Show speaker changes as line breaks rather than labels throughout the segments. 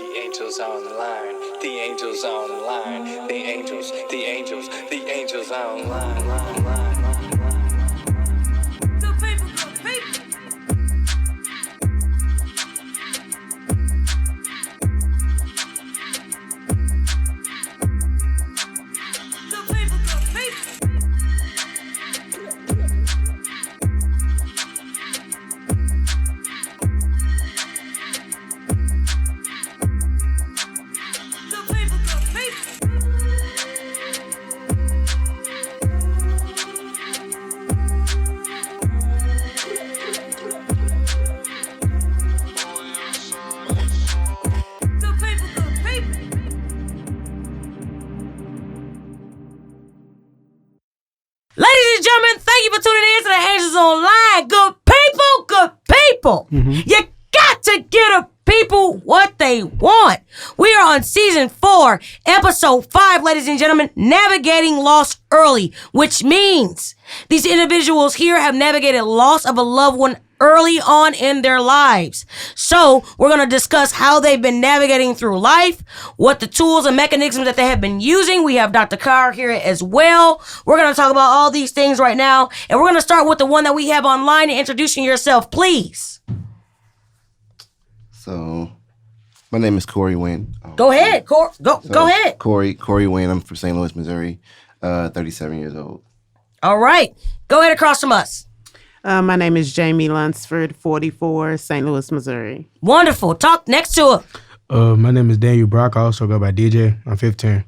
The angels on the line. The angels on the line. The angels on the line.
Ladies and gentlemen, thank you for tuning in to the Angels Online. Good people. You got to give the people what they want. We are on season 4, episode 5, ladies and gentlemen, navigating loss early, which means these individuals here have navigated loss of a loved one early on in their lives. So we're going to discuss how they've been navigating through life, what the tools and mechanisms that they have been using. We have Dr. Carr here as well. We're going to talk about all these things right now. And we're going to start with the one that we have online. Introducing yourself, please.
So, my name is Corey Wynn.
Go ahead, Go ahead.
Corey Wynn. I'm from St. Louis, Missouri. 37 years old.
All right. Go ahead across from us.
My name is Jamie Lunsford, 44, St. Louis, Missouri.
Wonderful. Talk next to her.
My name is Daniel Brock. I also go by DJ. I'm 15.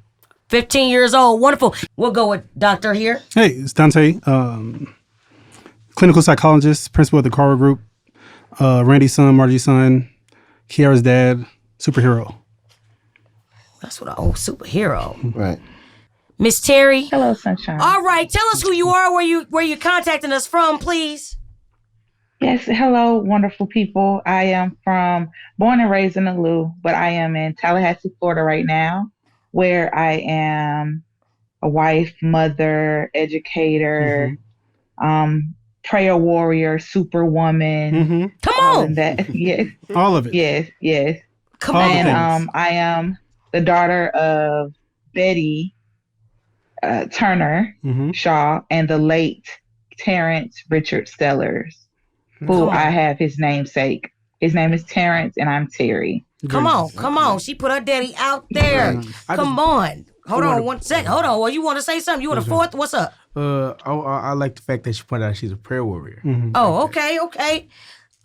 15 years old. Wonderful. We'll go with Doctor here.
Hey, it's Dante, clinical psychologist, principal of the Carver Group, Randy's son, Margie's son, Kiara's dad, superhero.
That's what superhero.
Right.
Miss Terry.
Hello, Sunshine.
All right, tell us who you are, where you contacting us from, please.
Yes, hello, wonderful people. I am born and raised in the Lou, but I am in Tallahassee, Florida right now, where I am a wife, mother, educator, prayer warrior, superwoman.
Come on.
That, yes.
All of it.
Yes.
Come on.
And I am the daughter of Betty Turner Shaw and the late Terrence Richard Sellers, who I have his namesake. His name is Terrence and I'm Terry.
Come on. She put her daddy out there. Come on. Hold on 1 second. Hold on. Well, you want to say something? You want a fourth? What's up?
I like the fact that she pointed out she's a prayer warrior.
Oh, okay.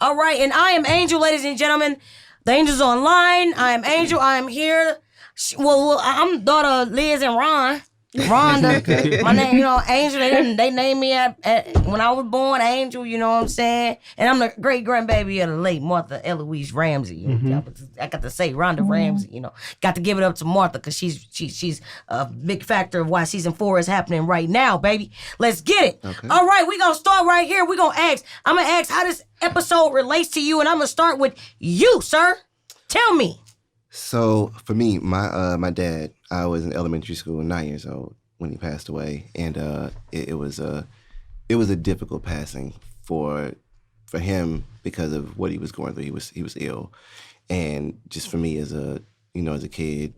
All right. And I am Angel, ladies and gentlemen. The Angel's online. I am Angel. I am here. I'm daughter of Liz and Ron. Rhonda, my name, Angel. They named me when I was born, Angel. You know what I'm saying? And I'm the great grandbaby of the late Martha Eloise Ramsey. I got to say Rhonda Ramsey. Got to give it up to Martha because she's a big factor of why season 4 is happening right now, baby. Let's get it. Okay. All right, we gonna start right here. We gonna ask. I'm gonna ask how this episode relates to you, and I'm gonna start with you, sir. Tell me.
So, for me, my dad, I was in elementary school, 9 years old when he passed away, and it was a difficult passing for him because of what he was going through. He was ill, and just for me as a kid,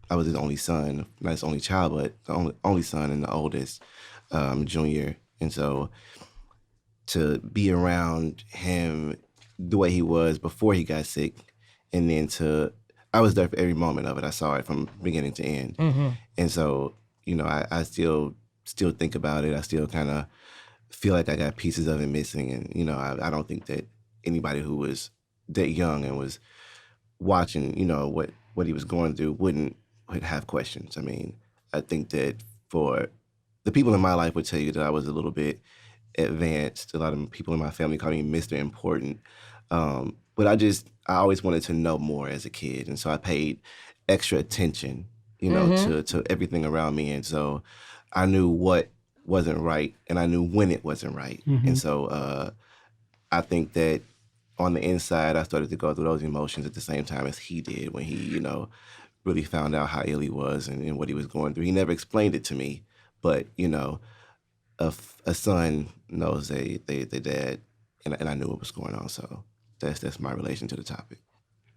I was his only son, not his only child, but the only son and the oldest, junior, and so to be around him the way he was before he got sick, and then I was there for every moment of it. I saw it from beginning to end. And so, I still think about it. I still kind of feel like I got pieces of it missing. And, I don't think that anybody who was that young and was watching, what he was going through would have questions. I mean, I think that for the people in my life would tell you that I was a little bit advanced. A lot of people in my family call me Mr. Important. But I always wanted to know more as a kid. And so I paid extra attention, to everything around me. And so I knew what wasn't right and I knew when it wasn't right. And so I think that on the inside, I started to go through those emotions at the same time as he did when he, really found out how ill he was and what he was going through. He never explained it to me, but, a son knows their dad, and I knew what was going on. So that's my relation to the topic.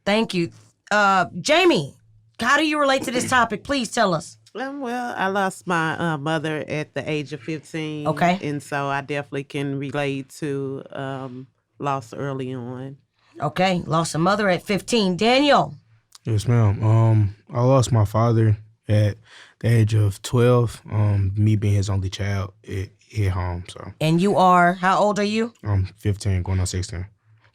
Thank you. Jamie, how do you relate to this topic? Please tell us.
Well, I lost my mother at the age of 15.
Okay.
And so I definitely can relate to loss early on.
Okay, lost a mother at 15. Daniel.
Yes, ma'am. I lost my father at the age of 12. Me being his only child, it hit home. So
And you are, how old are you?
I'm 15, going on 16.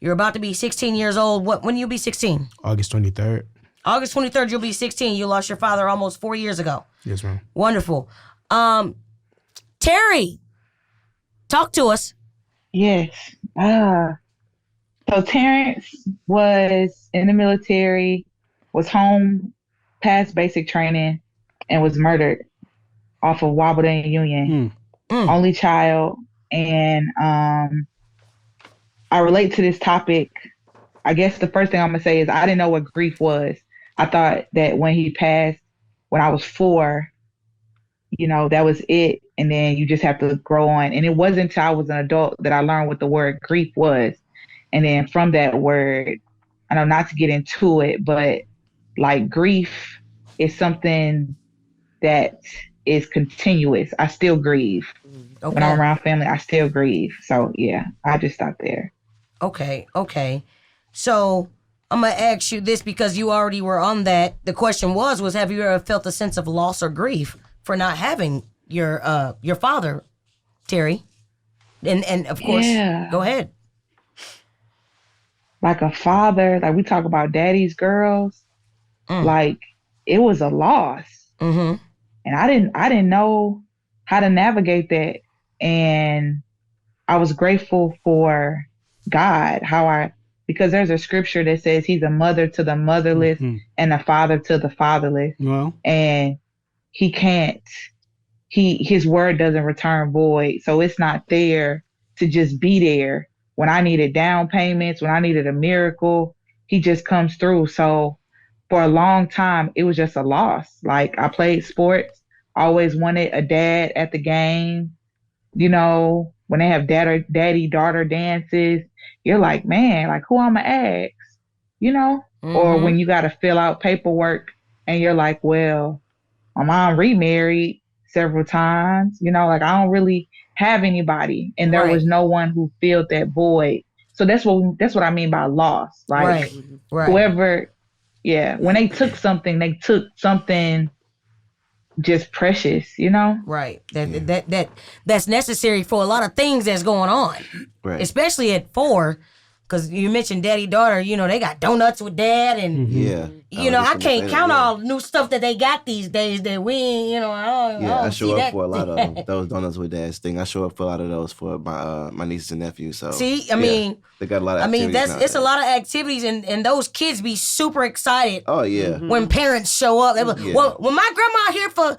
You're about to be 16 years old. When you be 16?
August 23rd.
August 23rd, you'll be 16. You lost your father almost 4 years ago.
Yes, ma'am.
Wonderful. Terry, talk to us.
Yes. So Terrence was in the military, was home past basic training, and was murdered off of Wabadan Union. Only child. And I relate to this topic. I guess the first thing I'm going to say is I didn't know what grief was. I thought that when he passed, when I was 4, that was it. And then you just have to grow on. And it wasn't until I was an adult that I learned what the word grief was. And then from that word, I know not to get into it, but like grief is something that is continuous. I still grieve.
Okay.
When I'm around family, I still grieve. So yeah, I just stopped there.
Okay. So I'm going to ask you this because you already were on that. The question was have you ever felt a sense of loss or grief for not having your father, Terry? And of course,
Yeah.
Go ahead.
Like a father, like we talk about daddy's girls, like it was a loss.
Mm-hmm.
And I didn't know how to navigate that. And I was grateful for God, because there's a scripture that says he's a mother to the motherless and a father to the fatherless.
Well,
And his word doesn't return void. So it's not there to just be there. When I needed down payments, when I needed a miracle, he just comes through. So for a long time, it was just a loss. Like I played sports, always wanted a dad at the game. When they have daddy-daughter dances, you're like, man, like who I'ma ask? Or when you got to fill out paperwork and you're like, well, my mom remarried several times, like I don't really have anybody. And there was no one who filled that void. So that's what I mean by loss. Like
Right.
whoever, when they took something just precious,
Right. That's necessary for a lot of things that's going on.
Right.
Especially at 4, because you mentioned daddy-daughter, they got donuts with dad and
Yeah.
I can't count all the new stuff that they got these days that we ain't, I don't
I
see
show
that.
up for a lot of those donuts with dads thing. I show up for a lot of those for my nieces and nephews. So
See, I mean,
they got a lot of activities
it's a
nowadays.
lot of activities, and those kids be super excited
Oh yeah.
when parents show up. They be,
Yeah.
well, when my grandma here for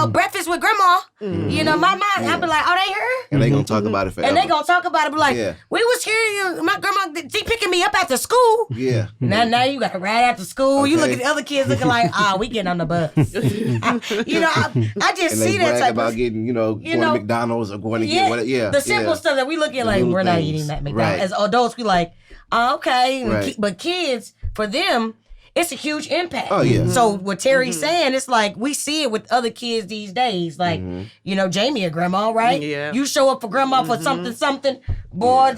breakfast with grandma, my mom, I be like, oh, they here?
And they gonna talk about it forever.
And they gonna talk about it, be like,
Yeah.
we was here, my grandma, she picking me up after school.
Yeah.
Now you got to ride after school. You look
Okay.
at the other kids looking like, we getting on the bus. I just
And
see
they
that
brag
type
about
of
getting, going to McDonald's or going to get what? Yeah.
the simple stuff that we look at like
little
we're not
things.
eating that McDonald's.
Right.
As adults, we like, okay,
Right.
But kids, for them, it's a huge impact.
Oh, yeah.
So what Terry's saying, it's like we see it with other kids these days. Like, Jamie a grandma, right?
Yeah.
You show up for grandma for something, boy,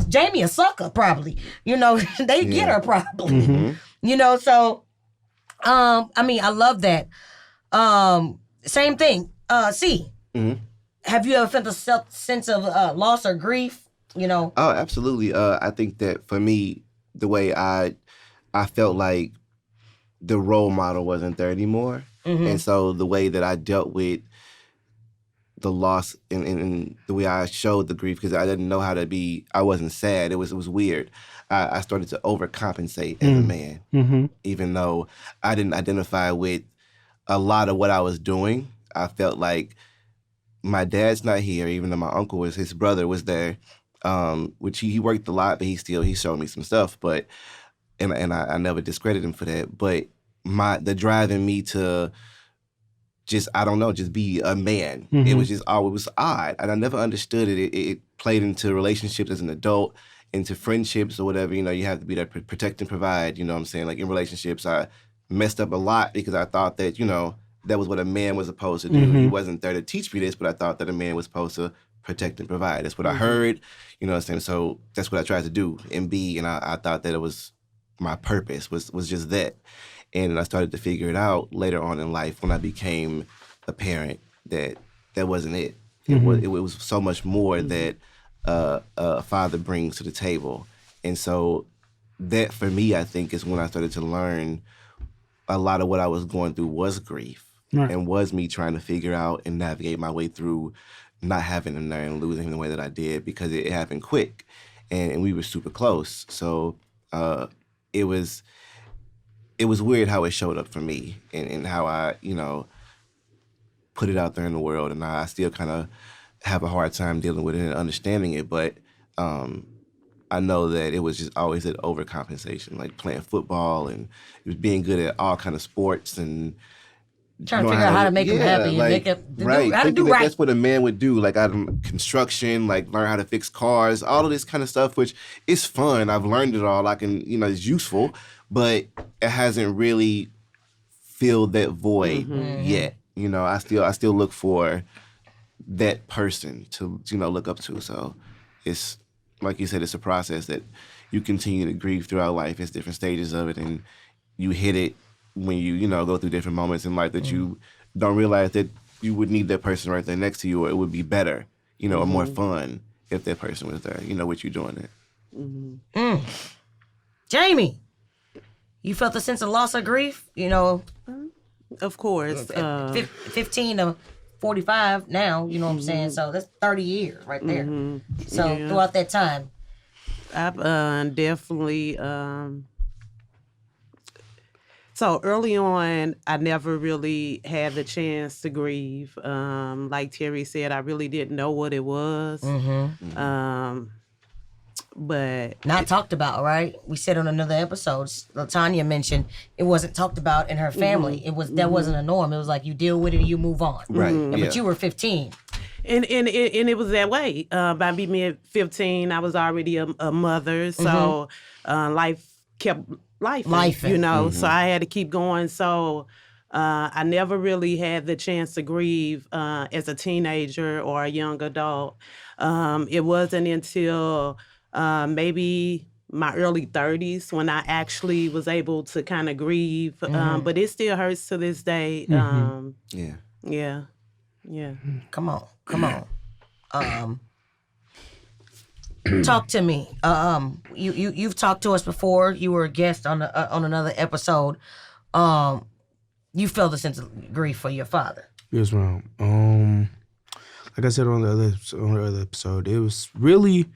Jamie a sucker probably. They get her probably. So I love that. Same thing. Have you ever felt a sense of loss or grief?
Oh, absolutely. I think that for me, the way I felt like the role model wasn't there anymore. And so the way that I dealt with the loss and the way I showed the grief, because I didn't know how to be, I wasn't sad. It was weird. I started to overcompensate as a man, even though I didn't identify with a lot of what I was doing. I felt like my dad's not here, even though my uncle his brother was there, which he worked a lot, but he showed me some stuff. But and I never discredited him for that. But the driving me to just be a man. It was just it was odd, and I never understood it. It played into relationships as an adult. into friendships or whatever, you have to be there, protect and provide. You know what I'm saying? Like in relationships, I messed up a lot because I thought that that was what a man was supposed to do. He wasn't there to teach me this, but I thought that a man was supposed to protect and provide. That's what I heard. You know what I'm saying? So that's what I tried to do and be, and I thought that it was my purpose was just that. And I started to figure it out later on in life when I became a parent that wasn't it. It was so much more that a father brings to the table. And so that for me, I think, is when I started to learn a lot of what I was going through was grief. Right. And was me trying to figure out and navigate my way through not having him there and losing him the way that I did, because it happened quick and we were super close. So it was weird how it showed up for me and how I, put it out there in the world. And I still kind of have a hard time dealing with it and understanding it. But I know that it was just always that overcompensation, like playing football and it was being good at all kind of sports and
trying to figure out how to make him happy and make him how to do right.
That's what a man would do, like out of construction, like learn how to fix cars, all of this kind of stuff, which is fun. I've learned it all. I can, it's useful, but it hasn't really filled that void yet. I still look for that person to, look up to. So it's, like you said, it's a process that you continue to grieve throughout life. It's different stages of it, and you hit it when you, go through different moments in life that you don't realize that you would need that person right there next to you, or it would be better, or more fun if that person was there, with you doing it.
Jamie, you felt a sense of loss or grief,
Of course.
15 to 45 now, you know what I'm saying? So that's 30 years right there. So throughout that time.
I've definitely... So early on, I never really had the chance to grieve. Like Terry said, I really didn't know what it was. But
not talked about, right? We said on another episode, Latanya mentioned it wasn't talked about in her family. It was that wasn't a norm. It was like you deal with it and you move on.
Right.
But you were 15.
And it was that way. By me at 15, I was already a mother, so life kept life, so I had to keep going. So I never really had the chance to grieve as a teenager or a young adult. It wasn't until maybe my early 30s when I actually was able to kind of grieve, but it still hurts to this day. Yeah.
Come on. Talk to me. You've talked to us before. You were a guest on another episode. You felt a sense of grief for your father.
Yes, ma'am. Like I said on the other episode, it was really.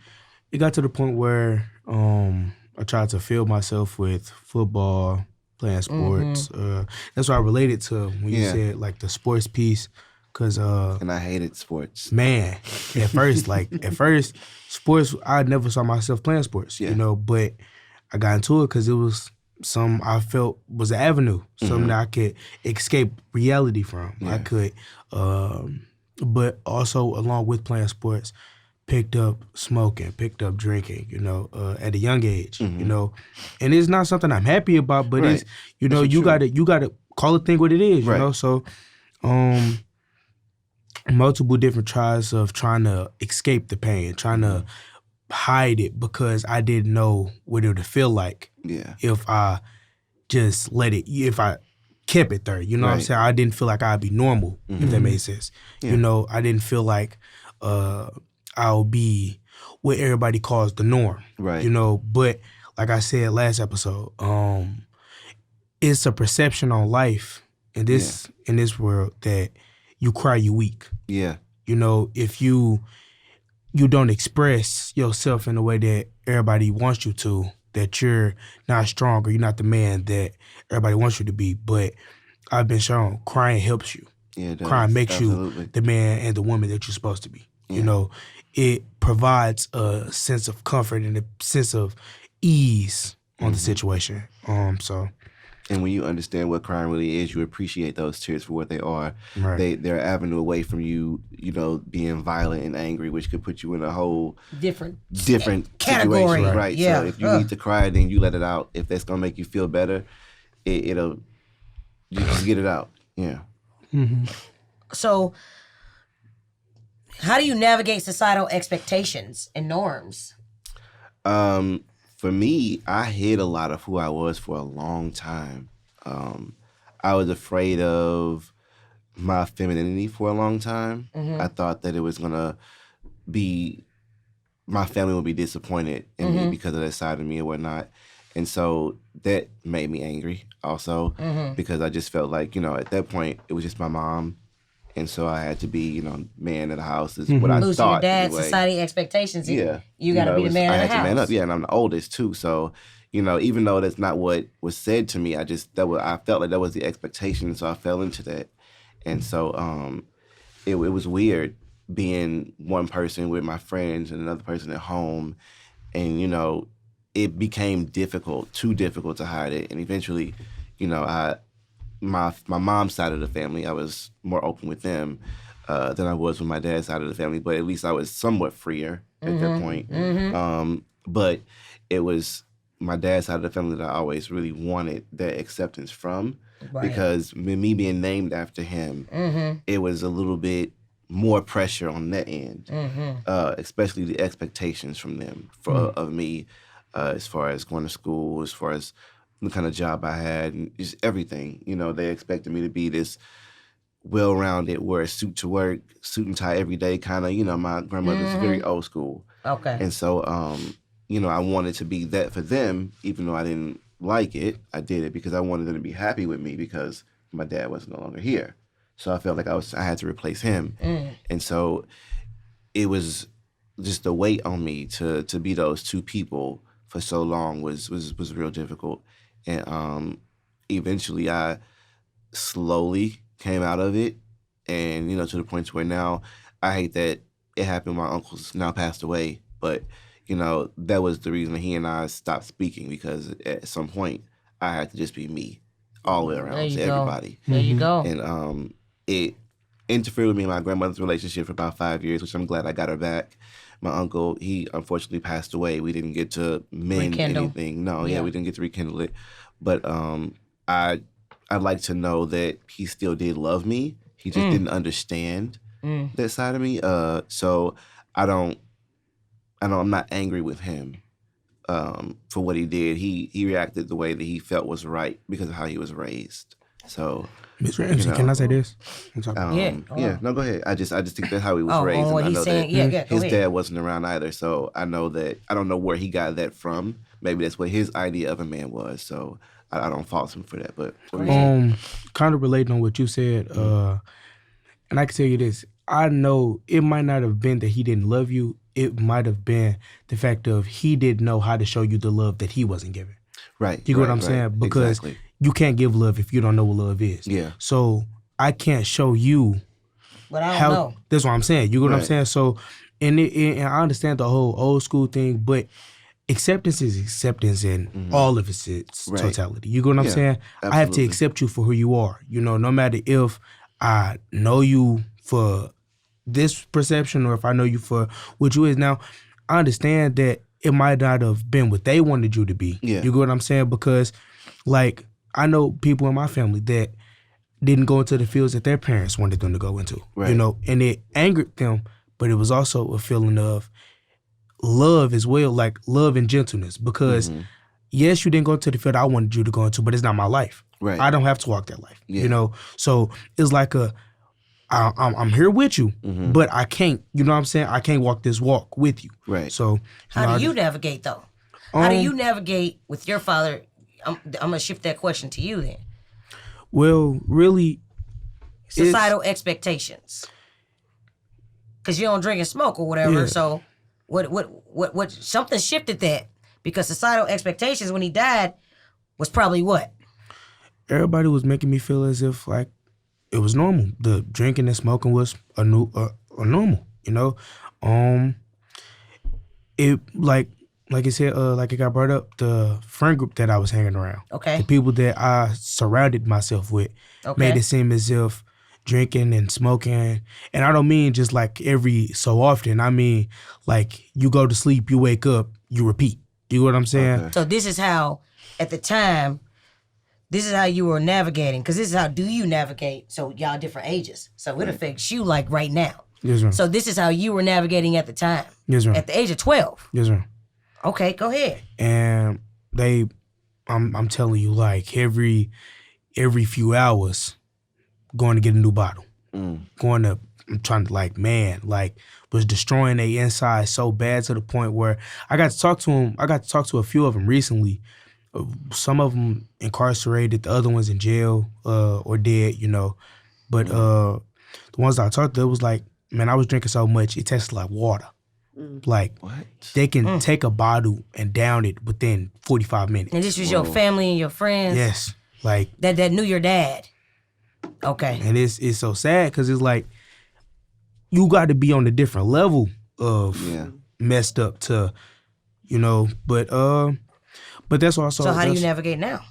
It got to the point where I tried to fill myself with football, playing sports. That's why I related to when you said like the sports piece. Cause
and I hated sports.
Man, at first, sports, I never saw myself playing sports, but I got into it because it was something I felt was an avenue, something that I could escape reality from. I could, but also along with playing sports, picked up smoking, picked up drinking, at a young age, and it's not something I'm happy about, but it's, you gotta call a thing what it is, so, multiple different tries of trying to escape the pain, trying to hide it because I didn't know what it would feel like if I just if I kept it there, what I'm saying? I didn't feel like I'd be normal, if that made sense. I didn't feel like I'll be what everybody calls the norm, but like I said last episode, it's a perception on life in this world that you cry, you weak.
Yeah.
If you don't express yourself in the way that everybody wants you to, that you're not strong or you're not the man that everybody wants you to be. But I've been shown crying helps you.
Yeah, it does.
Crying makes you the man and the woman that you're supposed to be. Yeah. It provides a sense of comfort and a sense of ease on the situation. So
And when you understand what crime really is, you appreciate those tears for what they are.
Right.
They're an avenue away from you, being violent and angry, which could put you in a whole
different
category,
situation.
Right.
Yeah.
So if you need to cry, then you let it out. If that's gonna make you feel better, you just get it out. Yeah.
Mm-hmm.
So, how do you navigate societal expectations and norms?
For me, I hid a lot of who I was for a long time. I was afraid of my femininity for a long time.
Mm-hmm.
I thought that it was gonna be, my family would be disappointed in
Mm-hmm.
me because of that side of me or whatnot. And so that made me angry also,
Mm-hmm.
because I just felt like, at that point, it was just my mom. And so I had to be, man of the house is what I
Losing
thought.
your dad,
anyway.
society expectations.
Yeah.
You got to be the man
I
of
had
the house.
to man up, yeah, and I'm the oldest too. So, even though that's not what was said to me, I felt like that was the expectation, so I fell into that. And so it was weird being one person with my friends and another person at home. And, it became too difficult to hide it. And eventually, my mom's side of the family, I was more open with them than I was with my dad's side of the family. But at least I was somewhat freer at that point.
Mm-hmm.
But it was my dad's side of the family that I always really wanted that acceptance from.
Right.
Because me being named after him,
Mm-hmm.
it was a little bit more pressure on that end, especially the expectations from them of me, as far as going to school, as far as the kind of job I had, and just everything. They expected me to be this well-rounded, wear a suit to work, suit and tie every day kind of. My grandmother's very old school.
Okay.
And so, I wanted to be that for them, even though I didn't like it. I did it because I wanted them to be happy with me because my dad was no longer here. So I felt like I had to replace him. And so it was just the weight on me to be those two people for so long was real difficult. And eventually I slowly came out of it, and to the point where now I hate that it happened. My uncle's now passed away, but that was the reason he and I stopped speaking, because at some point I had to just be me all the way around to everybody.
There you go.
And it interfered with me and my grandmother's relationship for about 5 years, which I'm glad I got her back. My uncle, he unfortunately passed away. We didn't get to mend anything. No, we didn't get to rekindle it. But I'd like to know that he still did love me. He just didn't understand that side of me. So I'm not angry with him for what he did. He reacted the way that he felt was right because of how he was raised. So,
Mr. Anderson, can I say this?
No, go ahead. I just think that's how he was raised.
what
and I
he's
know
saying.
that his dad wasn't around either. So I know that I don't know where he got that from. Maybe that's what his idea of a man was. So I don't fault him for that. But
kind of relating on what you said, and I can tell you this. I know it might not have been that he didn't love you. It might have been the fact of he didn't know how to show you the love that he wasn't giving.
Right.
You get what I'm saying? Because you can't give love if you don't know what love is.
Yeah.
So I can't show you.
But I don't know.
That's what I'm saying. You get what I'm saying? So, and I understand the whole old school thing, but acceptance is acceptance in all of its totality. You get what I'm saying?
Absolutely.
I have to accept you for who you are. No matter if I know you for this perception or if I know you for what you is. Now, I understand that it might not have been what they wanted you to be.
Yeah.
You get what I'm saying? Because, like, I know people in my family that didn't go into the fields that their parents wanted them to go into.
Right.
And it angered them, but it was also a feeling of love as well, like love and gentleness. Because, yes, you didn't go to the field I wanted you to go into, but it's not my life.
Right.
I don't have to walk that life.
Yeah.
So it's like I'm here with you, but I can't, you know what I'm saying? I can't walk this walk with you.
Right.
So
How do you navigate, though? How do you navigate with your father? I'm going to shift that question to you then.
Well, really,
societal expectations. Because you don't drink and smoke or whatever.
Yeah.
So what something shifted that, because societal expectations when he died was probably what?
Everybody was making me feel as if like it was normal. The drinking and smoking was a normal, It like like I said, like it got brought up, the friend group that I was hanging around.
Okay.
The people that I surrounded myself with made it seem as if drinking and smoking, and I don't mean just like every so often. I mean like you go to sleep, you wake up, you repeat. You know what I'm saying?
Okay. So this is how, at the time, this is how you were navigating, because this is how do you navigate. So y'all different ages. So it affects you like right now.
Yes, ma'am.
So this is how you were navigating at the time.
Yes, ma'am.
At the age of 12.
Yes, ma'am.
Okay, go ahead.
And I'm telling you, like every few hours, going to get a new bottle. I'm trying to was destroying their inside so bad to the point where I got to talk to him. I got to talk to a few of them recently. Some of them incarcerated, the other ones in jail or dead, you know. But the ones I talked to, it was like, man, I was drinking so much, it tasted like water. Like, what? They can take a bottle and down it within 45 minutes.
And this was your family and your friends?
Yes. Like
that knew your dad. Okay.
And it's so sad because it's like, you got to be on a different level of messed up to, you know, but that's also.
So how do you navigate now?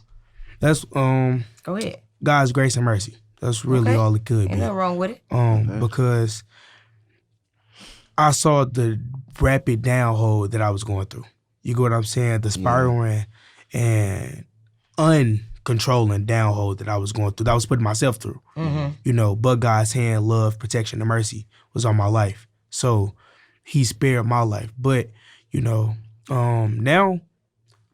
That's
Go ahead.
God's grace and mercy. That's really all it could be.
Ain't nothing wrong with it.
Because I saw the rapid downhole that I was going through. You get what I'm saying? The spiraling and uncontrolling downhole that I was going through, that I was putting myself through. You know, but God's hand, love, protection, and mercy was on my life. So he spared my life. But, you know, now I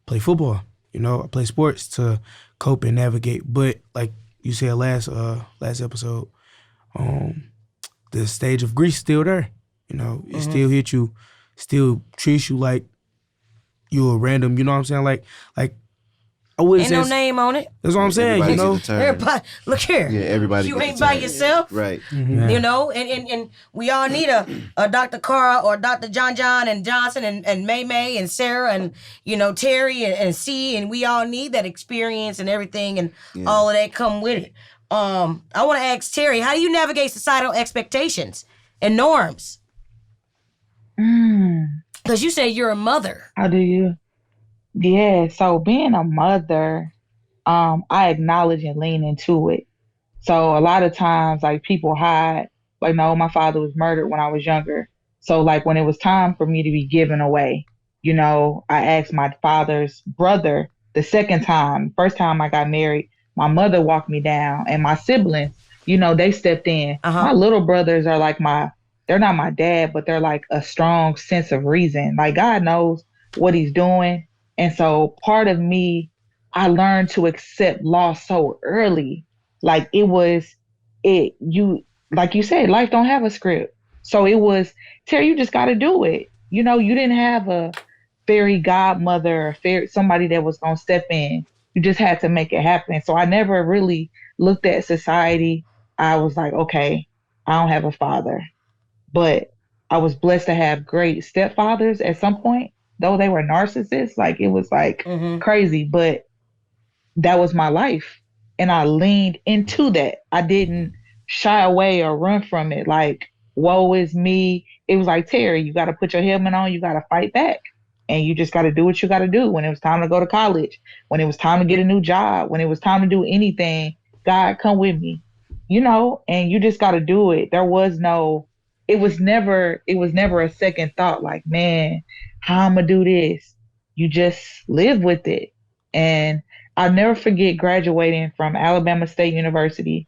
play football. You know, I play sports to cope and navigate. But like you said last episode, the stage of grief still there. You know, it still hit you, still treats you like you're a random, you know what I'm saying? Like I wouldn't
ain't
say
no name on it.
That's what I'm saying, you know.
Everybody, look here.
Yeah, everybody.
You ain't by yourself.
Right.
You know, and we all need a Dr. Cara or Dr. John and Johnson and May and Sarah and, you know, Terry and C, and we all need that experience and everything and all of that come with it. I want to ask Terry, how do you navigate societal expectations and norms? Because you say you're a mother.
How do you? Yeah, so being a mother, I acknowledge and lean into it. So a lot of times, like, people hide, like, no, my father was murdered when I was younger. So, like, when it was time for me to be given away, you know, I asked my father's brother the second time. First time I got married, my mother walked me down, and my siblings, you know, they stepped in. My little brothers are like they're not my dad, but they're like a strong sense of reason. Like, God knows what he's doing. And so part of me, I learned to accept loss so early. Like, like you said, life don't have a script. So it was, Terry, you just got to do it. You know, you didn't have a fairy godmother or somebody that was going to step in. You just had to make it happen. So I never really looked at society. I was like, okay, I don't have a father. But I was blessed to have great stepfathers at some point. Though they were narcissists, like, it was like crazy, but that was my life. And I leaned into that. I didn't shy away or run from it. Like, woe is me. It was like, Terry, you got to put your helmet on. You got to fight back. And you just got to do what you got to do. When it was time to go to college, when it was time to get a new job, when it was time to do anything, God, come with me, you know, and you just got to do it. It was never a second thought like, man, how I'm gonna do this. You just live with it. And I'll never forget graduating from Alabama State University.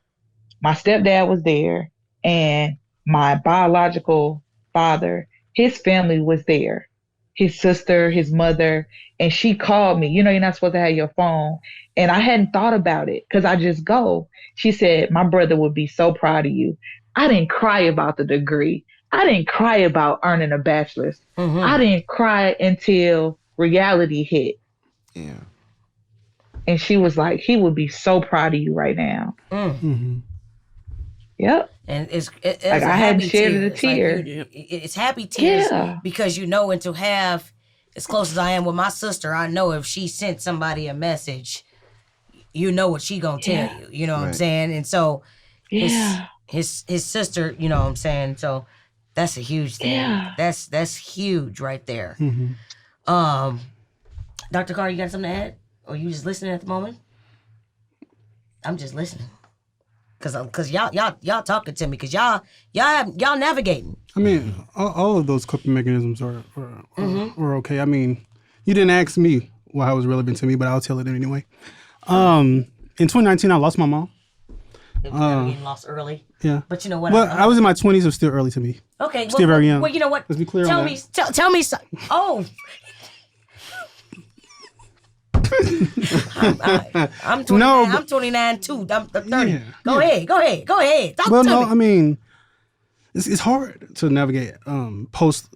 My stepdad was there, and my biological father, his family was there. His sister, his mother, and she called me. You know, you're not supposed to have your phone. And I hadn't thought about it because I just go. She said, my brother would be so proud of you. I didn't cry about the degree. I didn't cry about earning a bachelor's. I didn't cry until reality hit.
Yeah.
And she was like, he would be so proud of you right now. Yep.
And it's
like, I hadn't shed a tear.
Like it's happy tears because you know, and to have, as close as I am with my sister, I know if she sent somebody a message, you know what she gonna tell you. You know what I'm saying? And so his sister, you know what I'm saying? So that's a huge thing. Yeah. That's huge right there. Dr. Carr, you got something to add? Or you just listening at the moment? I'm just listening. Cause y'all talking to me, cause y'all navigating.
I mean, all of those coping mechanisms are okay. I mean, you didn't ask me why it was relevant to me, but I'll tell it anyway. In 2019, I lost my mom.
Getting lost early.
Yeah.
But you know what?
Well, I was in my 20s. It was still early to me.
Okay.
Still very young.
Well, you know what?
Let's be clear
tell
on
me,
that.
Tell me. Oh. I'm 29.
No,
I'm 29 too. I'm 30.
Yeah,
Go ahead. Talk
Well,
to
no,
me.
I mean, it's hard to navigate post,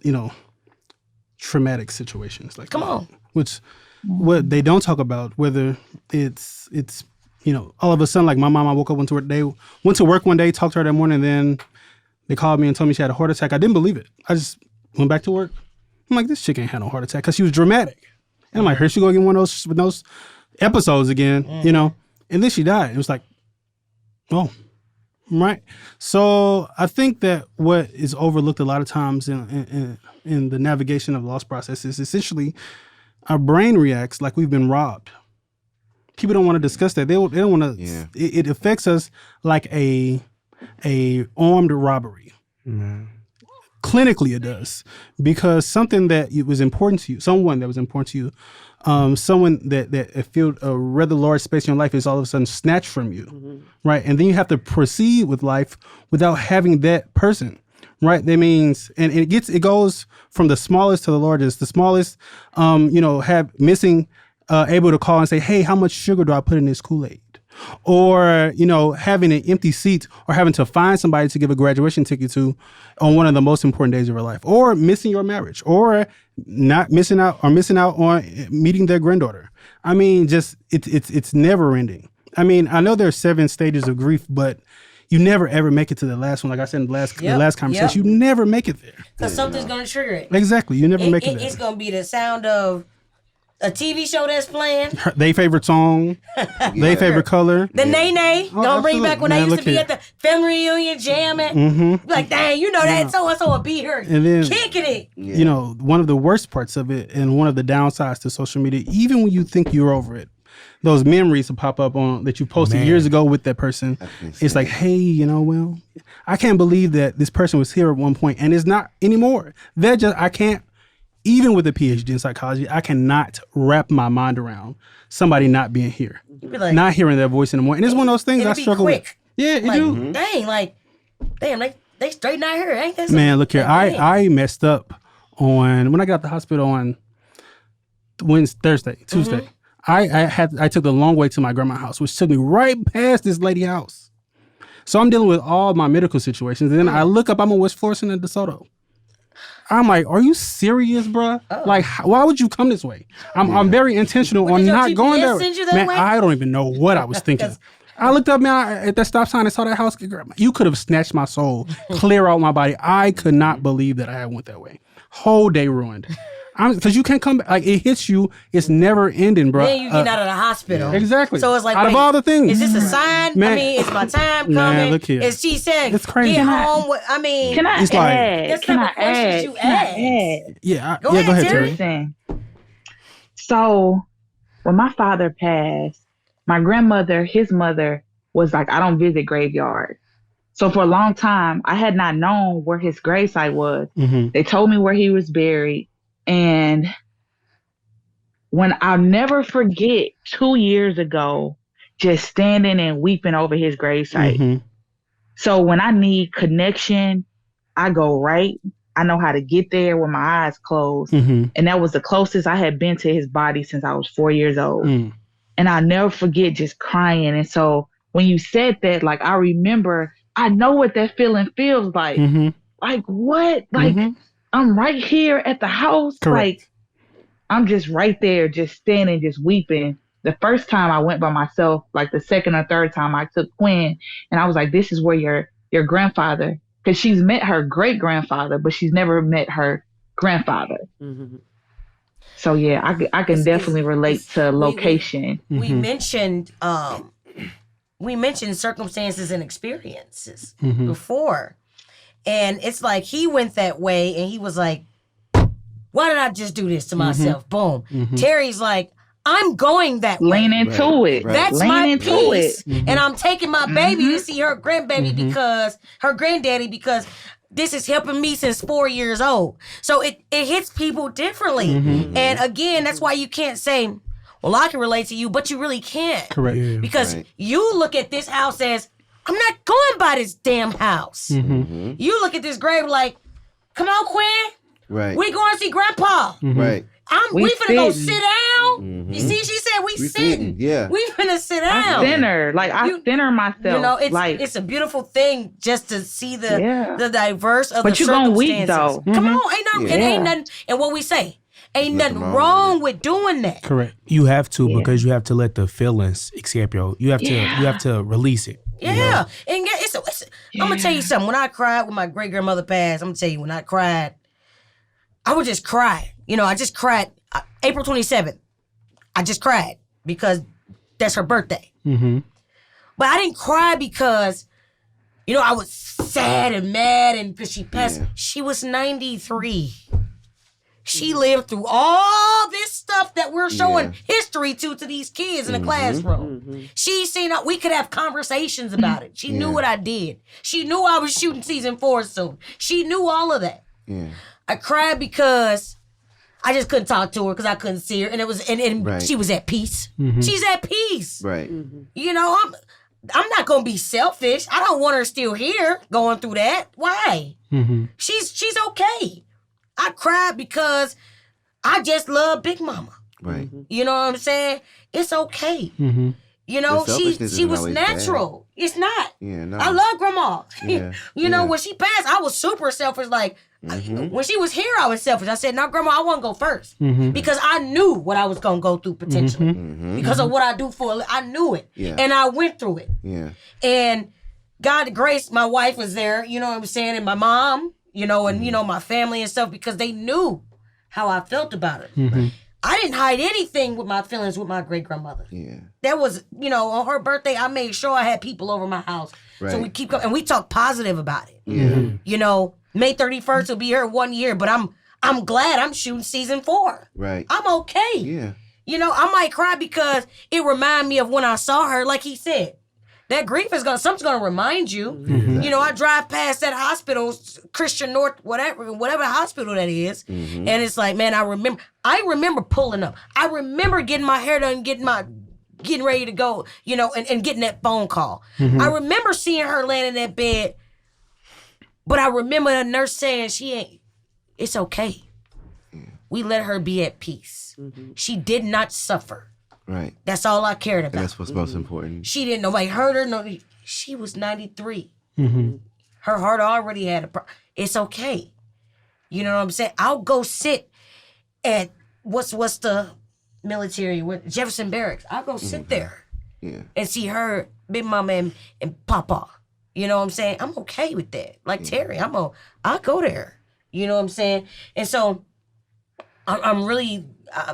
traumatic situations like
Come
that.
on.
Which what they don't talk about, whether it's all of a sudden, like my mom, I woke up, went to work one day, talked to her that morning, and then they called me and told me she had a heart attack. I didn't believe it. I just went back to work. I'm like, this chick ain't had no heart attack, because she was dramatic. And I'm like, here she go again, one of those episodes again, and then she died. It was like, oh, right. So I think that what is overlooked a lot of times in the navigation of the loss process is essentially our brain reacts like we've been robbed. People don't want to discuss that. They don't want to. Yeah. It affects us like a armed robbery. Mm-hmm. Clinically, it does, because something that was important to you, someone that was important to you, someone that filled a rather large space in your life is all of a sudden snatched from you, right? And then you have to proceed with life without having that person, right? That means, and it goes from the smallest to the largest. The smallest, have missing, able to call and say, hey, how much sugar do I put in this Kool-Aid? Or, having an empty seat, or having to find somebody to give a graduation ticket to on one of the most important days of your life, or missing your marriage, or not missing out on meeting their granddaughter. I mean, just it's never ending. I mean, I know there's 7 stages of grief, but you never ever make it to the last one. Like I said in the last conversation, you never make it there.
Because something's going to trigger it.
Exactly. You never make it there.
It's going to be the sound of a TV show that's playing.
They favorite song. They favorite color.
The nay-nay. Gonna bring back when I used to be at the family reunion jamming. Mm-hmm. Like, dang, that so-and-so will be here
and then,
kicking it.
Yeah. One of the worst parts of it, and one of the downsides to social media, even when you think you're over it, those memories will pop up on that you posted years ago with that person. It's like, hey, well, I can't believe that this person was here at one point and is not anymore. I can't. Even with a PhD in psychology, I cannot wrap my mind around somebody not being here, not hearing their voice anymore. And it's one of those things I struggle with. Yeah, it do.
Dang, they straight not here, ain't that?
Man, look here, I messed up when I got out the hospital on Tuesday. I took the long way to my grandma's house, which took me right past this lady's house. So I'm dealing with all my medical situations, and then I look up, I'm on West Florissant and DeSoto. I'm like, are you serious, bruh? Oh. Like, why would you come this way? I'm very intentional on not going there. Man, I don't even know what I was thinking. I looked up, man, at that stop sign and saw that house. You could have snatched my soul, clear out my body. I could not believe that I had went that way. Whole day ruined. Because you can't come back. Like, it hits you. It's never ending, bro.
Then you get out of the hospital.
Exactly.
So it's like,
out of all the things.
Is this a sign?
Man,
it's my time coming.
Man, look here.
Is she saying,
it's crazy.
Get home?
Can I add? Can I add?
Yeah, go ahead, Terry.
So, when my father passed, my grandmother, his mother, was like, I don't visit graveyard. So for a long time, I had not known where his gravesite was. Mm-hmm. They told me where he was buried. And when I'll never forget 2 years ago, just standing and weeping over his gravesite. Mm-hmm. So when I need connection, I go right. I know how to get there with my eyes closed. Mm-hmm. And that was the closest I had been to his body since I was 4 years old. Mm. And I'll never forget just crying. And so when you said that, like, I remember, I know what that feeling feels like. Mm-hmm. Like, what? Like, I'm right here at the house.
Correct.
Like, I'm just right there, just standing, just weeping. The first time I went by myself, like the second or third time I took Quinn, and I was like, this is where your grandfather, because she's met her great grandfather, but she's never met her grandfather. Mm-hmm. So yeah, I can definitely relate to location.
We mentioned circumstances and experiences before. And it's like he went that way and he was like, Why did I just do this to myself? Boom. Terry's like, I'm going that way.
Lean into it.
That's
Lean
my
into
piece.
it.
And I'm taking my baby to see her grandbaby because her granddaddy because this is helping me since 4 years old. So it hits people differently. And again, that's why you can't say, well, I can relate to you, but you really can't.
Correct.
Yeah.
Because you look at this house as, I'm not going by this damn house. You look at this grave like, come on, Quinn.
Right.
We going to see Grandpa.
Right.
We finna go
sitting.
sit down. You see, she said we sitting.
Yeah.
We finna sit down.
Center. Like, I center myself.
You know,
it's
a beautiful thing just to see the diverse of
but
the
you gonna
circumstances.
weep, though.
Come on, ain't nothing. And what we say, ain't nothing wrong with doing that.
Correct.
You have to because you have to let the feelings escape you. You have to release it.
Yeah, and I'm gonna tell you something. When I cried when my great grandmother passed, I'm gonna tell you when I cried, I would just cry. You know, I just cried. April 27th, I just cried because that's her birthday. But I didn't cry because, you know, I was sad and mad and because she passed. She was 93. She lived through all this stuff that we're showing history to these kids in the classroom. She seen we could have conversations about it. She knew what I did. She knew I was shooting season 4 soon. She knew all of that. I cried because I just couldn't talk to her because I couldn't see her, and it was and she was at peace. She's at peace.
Right.
You know, I'm not gonna be selfish. I don't want her still here going through that. Why? She's okay. I cried because I just love Big Mama.
Right.
You know what I'm saying? It's okay. You know, she was natural. Bad. It's not.
Yeah, no.
I love Grandma.
Yeah.
You know, when she passed, I was super selfish. Like, when she was here, I was selfish. I said, no, Grandma, I want to go first. Because I knew what I was going to go through potentially. Because of what I do I knew it.
Yeah.
And I went through it.
Yeah.
And God grace, my wife was there, you know what I'm saying? And my mom, you know, and, you know, my family and stuff, because they knew how I felt about it. I didn't hide anything with my feelings with my great grandmother. Yeah, that was, you know, on her birthday, I made sure I had people over my house. Right. So we keep going, and we talk positive about it. You know, May 31st will be her 1 year, but I'm glad I'm shooting season 4. Right, I'm okay. Yeah, you know, I might cry because it reminded me of when I saw her. Like he said, that grief is something's gonna remind you. You know, I drive past that hospital, Christian North, whatever hospital that is, and it's like, man, I remember pulling up. I remember getting my hair done, getting ready to go, you know, and getting that phone call. I remember seeing her laying in that bed, but I remember the nurse saying it's okay. We let her be at peace. She did not suffer. Right. That's all I cared about.
And that's what's most important.
She didn't, nobody hurt her. No, she was 93. Her heart already had a problem. It's okay. You know what I'm saying? I'll go sit at what's the military with Jefferson Barracks. I'll go sit there and see her, Big Mama and Papa. You know what I'm saying? I'm okay with that. Like Terry, I'll go there. You know what I'm saying? And so I'm really,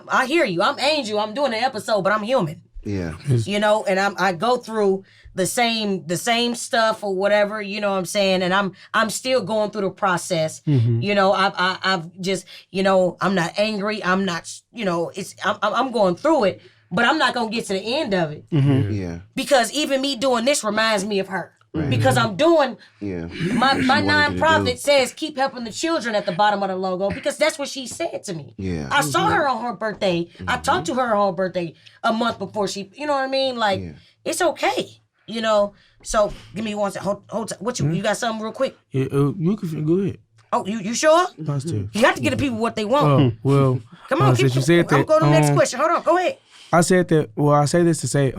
I hear you. I'm Angel. I'm doing an episode, but I'm human. Yeah. You know, and I go through the same stuff or whatever, you know what I'm saying? And I'm still going through the process. You know, I've just, you know, I'm not angry. I'm not, you know, I'm going through it, but I'm not going to get to the end of it. Yeah. Because even me doing this reminds me of her. Right. Because I'm doing my nonprofit says keep helping the children at the bottom of the logo because that's what she said to me. Yeah. I saw her on her birthday. I talked to her on her birthday a month before she, you know what I mean? Like it's okay, you know. So give me one second. Hold what you got something real quick?
Yeah, you can go ahead.
Oh, you sure?
Positive.
You have to get the people what they want.
Well,
come on, keep.
You said that,
I'm going to the next question. Hold on, go ahead.
I said that. Well, I say this to say,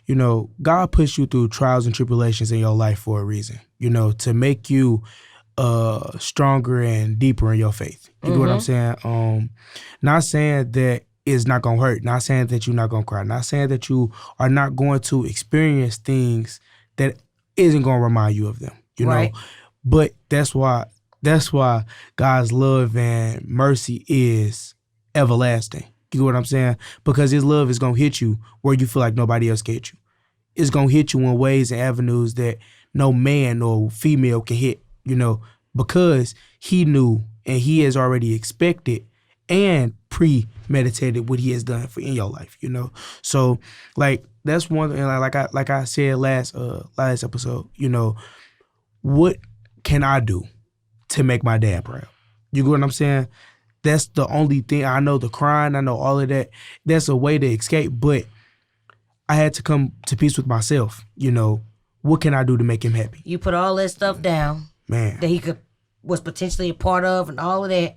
you know, God puts you through trials and tribulations in your life for a reason, you know, to make you stronger and deeper in your faith. You get what I'm saying? Not saying that it's not going to hurt. Not saying that you're not going to cry. Not saying that you are not going to experience things that isn't going to remind you of them, you know? But that's why God's love and mercy is everlasting. You get what I'm saying? Because his love is going to hit you where you feel like nobody else can hit you. It's going to hit you in ways and avenues that no man or female can hit, you know, because he knew and he has already expected and premeditated what he has done in your life, you know. So like that's one thing. Like I said last episode, you know, what can I do to make my dad proud? You get what I'm saying? That's the only thing. I know the crying, I know all of that. That's a way to escape, but I had to come to peace with myself. You know, what can I do to make him happy?
You put all that stuff down,
man,
that he was potentially a part of, and all of that,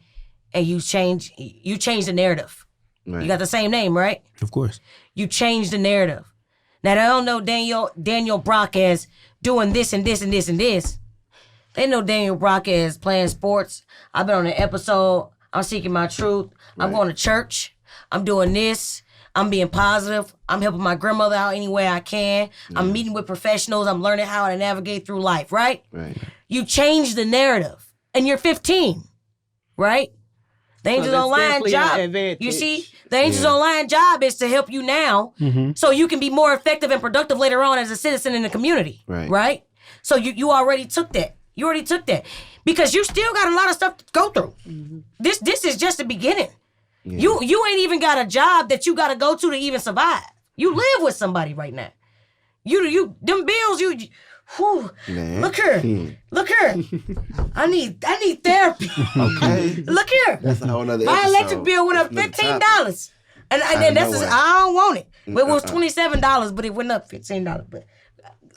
and you change the narrative. Right. You got the same name, right?
Of course.
You change the narrative. Now they don't know Daniel Brock as doing this and this and this and this. They know Daniel Brock as playing sports. I've been on an episode. I'm seeking my truth. Right. I'm going to church. I'm doing this. I'm being positive. I'm helping my grandmother out any way I can. Yeah. I'm meeting with professionals. I'm learning how to navigate through life, right?
Right.
You change the narrative. And you're 15, right? The Angels Online job. You see? The Angels Online job is to help you now so you can be more effective and productive later on as a citizen in the community. Right? So you already took that. You already took that. Because you still got a lot of stuff to go through. Mm-hmm. This is just the beginning. Yeah. You ain't even got a job that you got to go to even survive. You live with somebody right now. You them bills whew, look here. Look here. I need therapy.
Okay.
Look here.
That's a whole nother
My
episode.
electric bill went up $15. And I don't want it. Well, it was $27, but it went up $15. But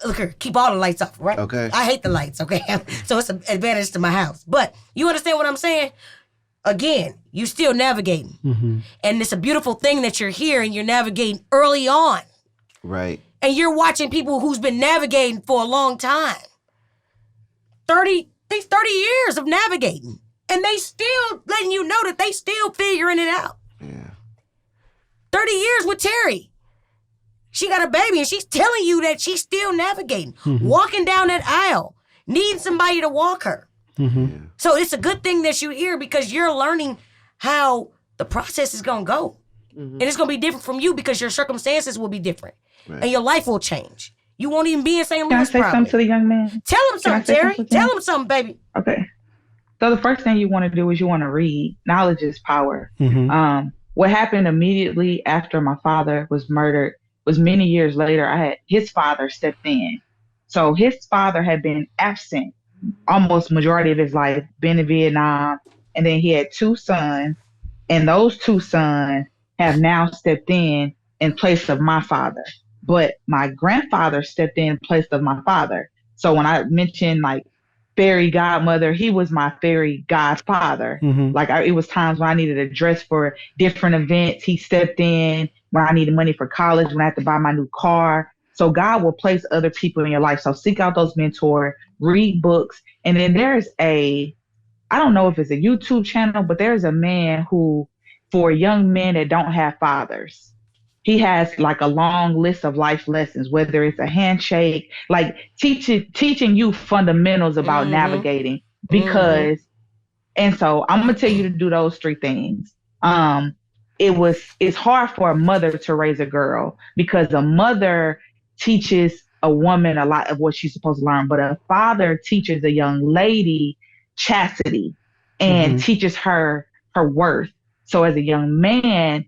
look here, keep all the lights off, right?
Okay.
I hate the lights, okay? So it's an advantage to my house. But you understand what I'm saying? Again, you still navigating. Mm-hmm. And it's a beautiful thing that you're here and you're navigating early on.
Right.
And you're watching people who's been navigating for a long time. 30 years of navigating. And they still letting you know that they still figuring it out.
Yeah.
30 years with Terry. She got a baby and she's telling you that she's still navigating. Mm-hmm. Walking down that aisle. Needing somebody to walk her. Mm-hmm. Yeah. So it's a good thing that you're here because you're learning how the process is going to go. Mm-hmm. And it's going to be different from you because your circumstances will be different. Right. And your life will change. You won't even be in St. Louis.
Can I say something to the young man?
Tell him something, Terry. Tell him something, baby.
Okay. So the first thing you want to do is you want to read. Knowledge is power. Mm-hmm. What happened immediately after my father was murdered was many years later, his father stepped in. So his father had been absent almost majority of his life, been in Vietnam, and then he had 2 sons, and those 2 sons have now stepped in place of my father. But my grandfather stepped in place of my father. So when I mentioned like fairy godmother, he was my fairy godfather. Mm-hmm. Like it was times when I needed a dress for different events. He stepped in when I needed money for college, when I had to buy my new car. So God will place other people in your life. So seek out those mentors, read books. And then there's I don't know if it's a YouTube channel, but there's a man who, for young men that don't have fathers, he has like a long list of life lessons, whether it's a handshake, like teaching you fundamentals about navigating. Because, and so I'm going to tell you to do those 3 things. It's hard for a mother to raise a girl because a mother teaches a woman a lot of what she's supposed to learn, but a father teaches a young lady chastity and teaches her worth. So as a young man,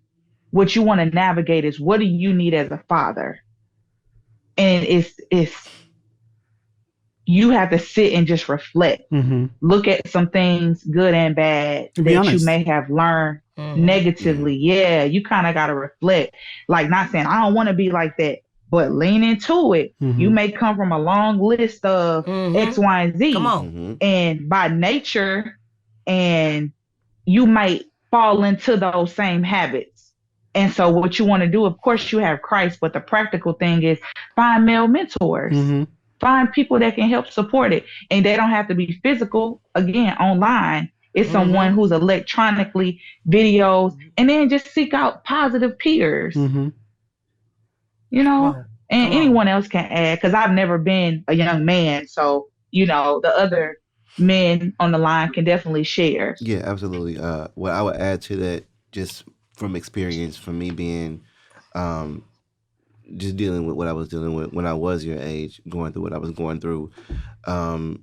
what you want to navigate is what do you need as a father? And it's you have to sit and just reflect. Mm-hmm. Look at some things, good and bad, that you may have learned negatively. Yeah, you kind of got to reflect. Like not saying, I don't want to be like that, but lean into it. Mm-hmm. You may come from a long list of X, Y, and Z. Come on. Mm-hmm. And by nature, and you might fall into those same habits. And so what you want to do, of course, you have Christ, but the practical thing is find male mentors. Mm-hmm. Find people that can help support it. And they don't have to be physical, again, online. It's someone who's electronically videos, and then just seek out positive peers. Mm-hmm. You know, and anyone else can add, because I've never been a young man. So, the other men on the line can definitely share.
Yeah, absolutely. What I would add to that, just from experience, from me being just dealing with what I was dealing with when I was your age, going through what I was going through, don't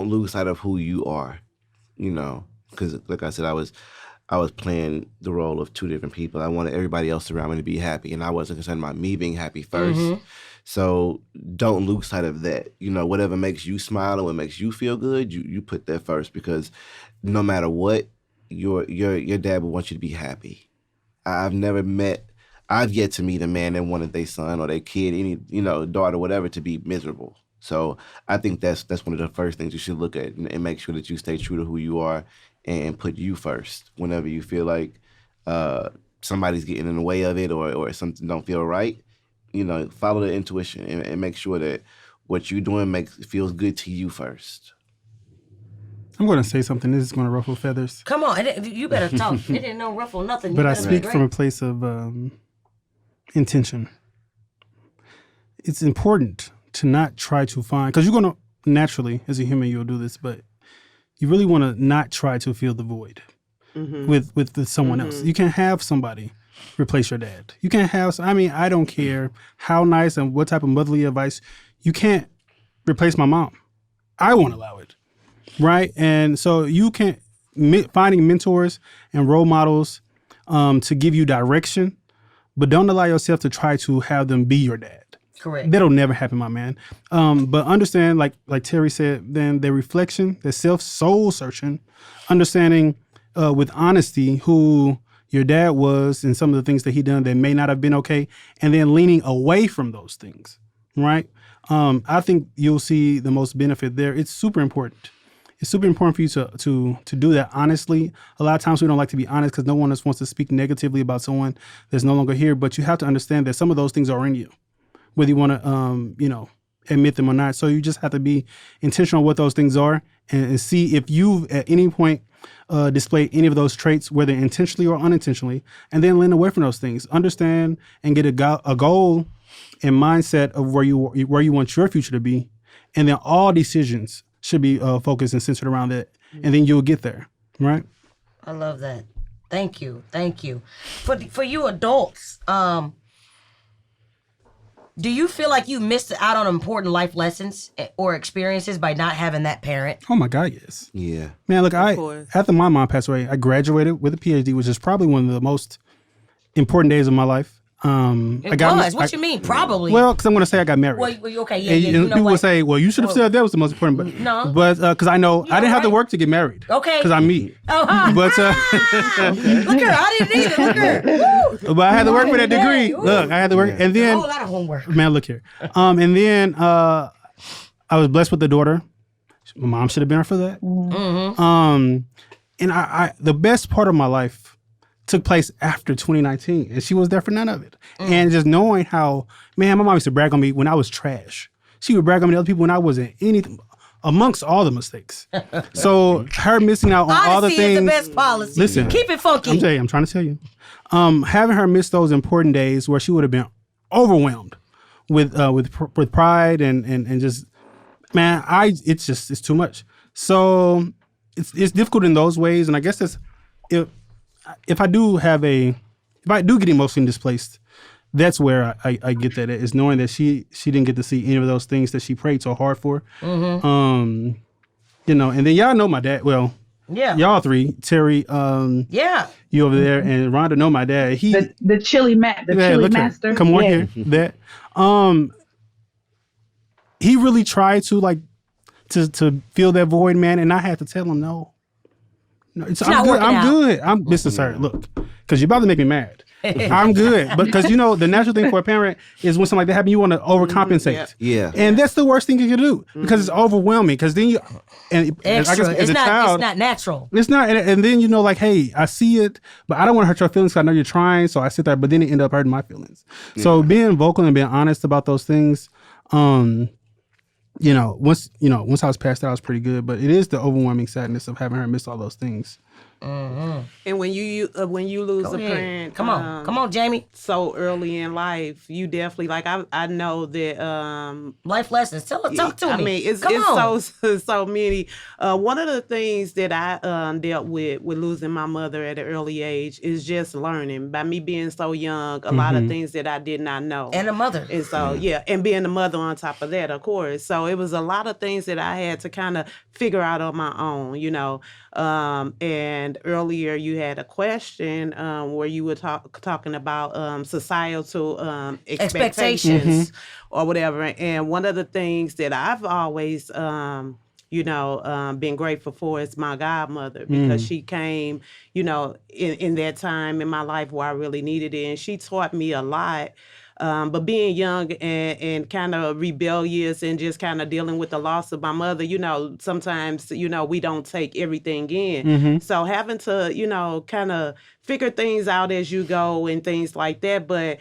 lose sight of who you are. you know, because like I said, I was playing the role of two different people. I wanted everybody else around me to be happy, and I wasn't concerned about me being happy first. Mm-hmm. So don't lose sight of that. You know, whatever makes you smile and what makes you feel good, you put that first, because no matter what, your dad would want you to be happy. I've yet to meet a man that wanted their son or their kid, any, you know, daughter, whatever, to be miserable. So I think that's one of the first things you should look at, and make sure that you stay true to who you are and put you first whenever you feel like somebody's getting in the way of it or something don't feel right. You know, follow the intuition and make sure that what you're doing feels good to you first.
I'm going to say something. This is going to ruffle feathers.
Come on, you better talk. It didn't know ruffle nothing.
But I speak from a place of intention. It's important to not try to find, because you're going to naturally, as a human, you'll do this, but you really want to not try to fill the void with someone else. You can't have somebody replace your dad. You can't have, I don't care how nice and what type of motherly advice, you can't replace my mom. I won't allow it. Right? And so you can't, finding mentors and role models to give you direction, but don't allow yourself to try to have them be your dad.
Correct.
That'll never happen, my man. But understand, like Terry said, then the reflection, the soul searching, understanding with honesty who your dad was and some of the things that he done that may not have been okay, and then leaning away from those things, right? I think you'll see the most benefit there. It's super important. It's super important for you to do that honestly. A lot of times we don't like to be honest because no one else wants to speak negatively about someone that's no longer here. But you have to understand that some of those things are in you, whether you want to, admit them or not. So you just have to be intentional what those things are and see if you've at any point displayed any of those traits, whether intentionally or unintentionally, and then lean away from those things. Understand and get a goal and mindset of where you want your future to be, and then all decisions should be focused and centered around that, and then you'll get there, right?
I love that. Thank you. For you adults, do you feel like you missed out on important life lessons or experiences by not having that parent?
Oh my God, yes.
Yeah.
Man, look, after my mom passed away, I graduated with a PhD, which is probably one of the most important days of my life.
What you mean? Probably.
Well, because I'm going to say I got married.
Well, okay, yeah.
And people will say, well, you should have said that was the most important. But,
no.
But because I know I didn't have to work to get married.
Okay.
Because I'm me.
Oh, huh.
But
look here, I didn't either. Look here.
But I had to work for that degree. Look, I had to work. And then.
A whole lot of homework.
Man, look here. And then I was blessed with a daughter. My mom should have been there for that. Mm-hmm. And I the best part of my life took place after 2019, and she was there for none of it. And just knowing how, man, my mom used to brag on me when I was trash. She would brag on me to other people when I wasn't anything, amongst all the mistakes. So her missing out on all the things.
Honesty is the best policy.
Listen,
keep it funky.
I'm trying to tell you. Having her miss those important days where she would have been overwhelmed with pride and just, man, it's too much. So it's difficult in those ways, and I guess that's if I do get emotionally displaced, that's where I get that is knowing that she didn't get to see any of those things that she prayed so hard for. Mm-hmm. And then y'all know my dad. Well, yeah, y'all three, Terry, you over there, and Rhonda know my dad. He
the chili master.
Come on here, that he really tried to to fill that void, man, and I had to tell him no. No, I'm good. I'm good. Listen, sir, look, because you're about to make me mad. I'm good. But because, the natural thing for a parent is when something like that happens, you want to overcompensate.
Yeah.
And that's the worst thing you can do because it's overwhelming. Because then you, and
extra.
I guess as a child,
it's not natural.
It's not. And then, hey, I see it, but I don't want to hurt your feelings because I know you're trying. So I sit there, but then it end up hurting my feelings. Yeah. So being vocal and being honest about those things, once I was past that, I was pretty good. But it is the overwhelming sadness of having her miss all those things.
And when you lose a parent,
come on, Jamie.
So early in life, you definitely like. I know that
life lessons. Talk to me.
I mean, it's so many. One of the things that I dealt with losing my mother at an early age is just learning. By me being so young, a lot of things that I did not know,
and a mother,
and so and being a mother on top of that, of course. So it was a lot of things that I had to kind of figure out on my own, you know. And earlier you had a question where you were talking about societal expectations or whatever. And one of the things that I've always been grateful for is my godmother, because she came, in that time in my life where I really needed it, and she taught me a lot. But being young and kind of rebellious and just kind of dealing with the loss of my mother, sometimes, we don't take everything in. So having to, kind of figure things out as you go and things like that. But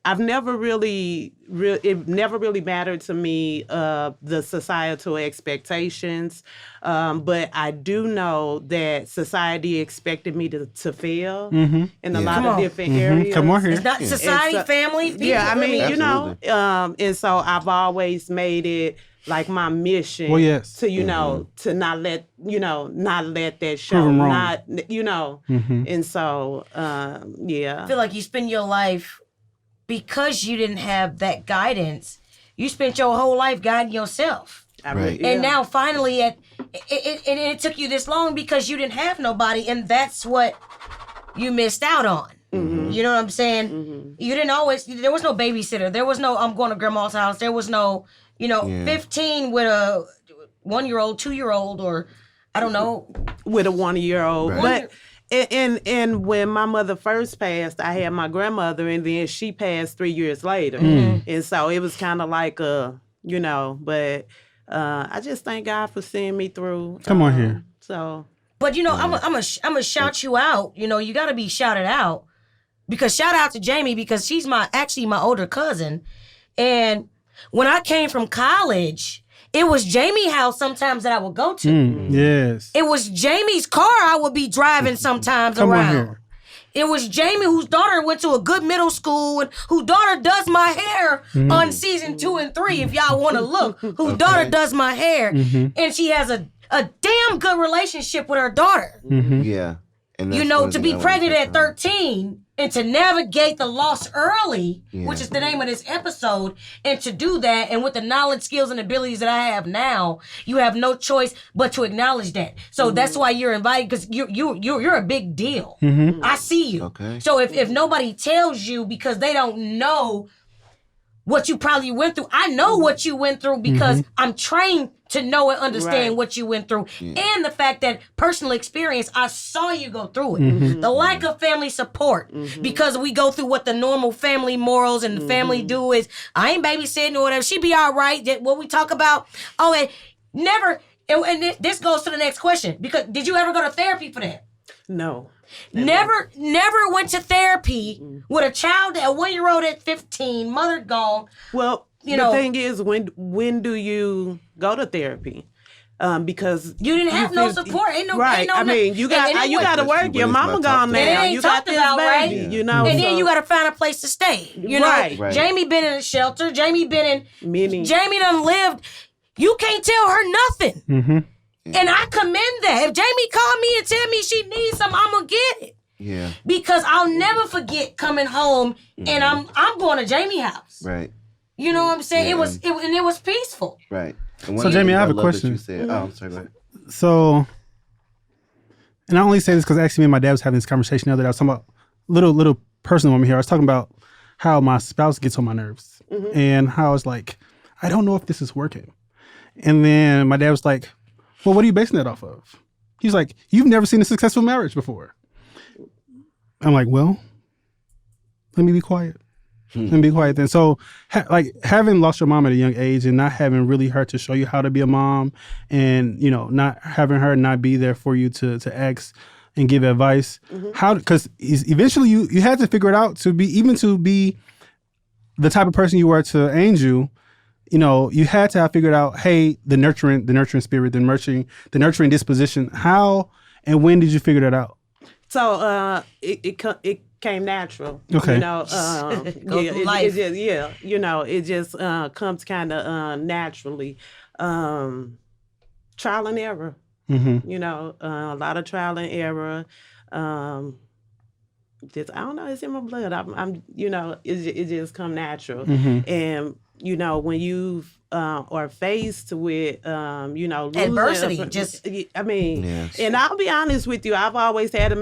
I've never really, it never really mattered to me, the societal expectations. But I do know that society expected me to fail in a lot of different areas.
Come on here.
It's not society, family, people.
Yeah, I mean,
Absolutely.
And so I've always made it like my mission to, to not let that show. Not, and so,
I feel like you spend your life, because you didn't have that guidance, you spent your whole life guiding yourself.
Right.
And now finally it took you this long because you didn't have nobody, and that's what you missed out on. You know what I'm saying? You didn't always, there was no babysitter. There was no, I'm going to grandma's house. There was no, 15 with a 1-year-old, 2-year-old, or I don't know.
With a 1-year-old.
Right.
But and when my mother first passed, I had my grandmother, and then she passed 3 years later. And so it was kind of like but I just thank God for seeing me through.
Come on here.
So,
but I'm gonna shout you out. You got to be shouted out, because shout out to Jamie, because she's actually my older cousin, and when I came from college, it was Jamie's house sometimes that I would go to.
Yes.
It was Jamie's car I would be driving sometimes
Come
around.
on here.
It was Jamie, whose daughter went to a good middle school, and whose daughter does my hair on season 2 and 3, if y'all want to look. Whose daughter does my hair. And she has a damn good relationship with her daughter.
Yeah. And that's
to be pregnant at 13 and to navigate the loss early, which is the name of this episode, and to do that, and with the knowledge, skills, and abilities that I have now, you have no choice but to acknowledge that. So that's why you're invited, because you're a big deal. I see you.
Okay.
So if nobody tells you because they don't know what you probably went through, I know what you went through because I'm trained to know and understand what you went through. And the fact that personal experience, I saw you go through it. The lack of family support, because we go through what the normal family morals and the family do is, I ain't babysitting or whatever, she be all right. What we talk about, and never, and this goes to the next question, because did you ever go to therapy for that?
no.
Never went to therapy with a child, a 1-year-old at 15, mother gone.
Well, the thing is, when do you go to therapy? Because
you didn't have no support. Ain't no
right.
Ain't no,
I mean, you got to work. Your mama gone now.
Ain't
You got this
about,
baby.
right?
And
then you got to find a place to stay. You know,
Right.
Jamie been in a shelter. Jamie been in.
Many.
Jamie done lived. You can't tell her nothing. And I commend that. If Jamie called me and tell me she needs something, I'm gonna get it.
Yeah.
Because I'll never forget coming home and I'm going to Jamie's house.
Right.
You know what I'm saying?
Yeah.
It was peaceful.
Right.
So, Jamie, I have a question.
You said, I'm sorry, go ahead.
So, and I only say this because actually me and my dad was having this conversation the other day. I was talking about little personal moment here. I was talking about how my spouse gets on my nerves and how it's like, I don't know if this is working. And then my dad was like, well, what are you basing that off of? He's like, you've never seen a successful marriage before. I'm like, well, let me be quiet. Let me be quiet then. So, having lost your mom at a young age and not having really her to show you how to be a mom, and not having her not be there for you to ask and give advice. How? Because eventually you had to figure it out to be the type of person you were to Angel. You had to have figured out, hey, the nurturing spirit, the nurturing disposition. How And when did you figure that out?
So it came natural.
Okay.
You know, it just comes kind of naturally. Trial and error.
Mm-hmm.
You know, a lot of trial and error. Just I don't know, it's in my blood. I'm you know, it just come natural.
Mm-hmm.
And you know, when you are faced with you know,
adversity,
and I'll be honest with you, I've always had a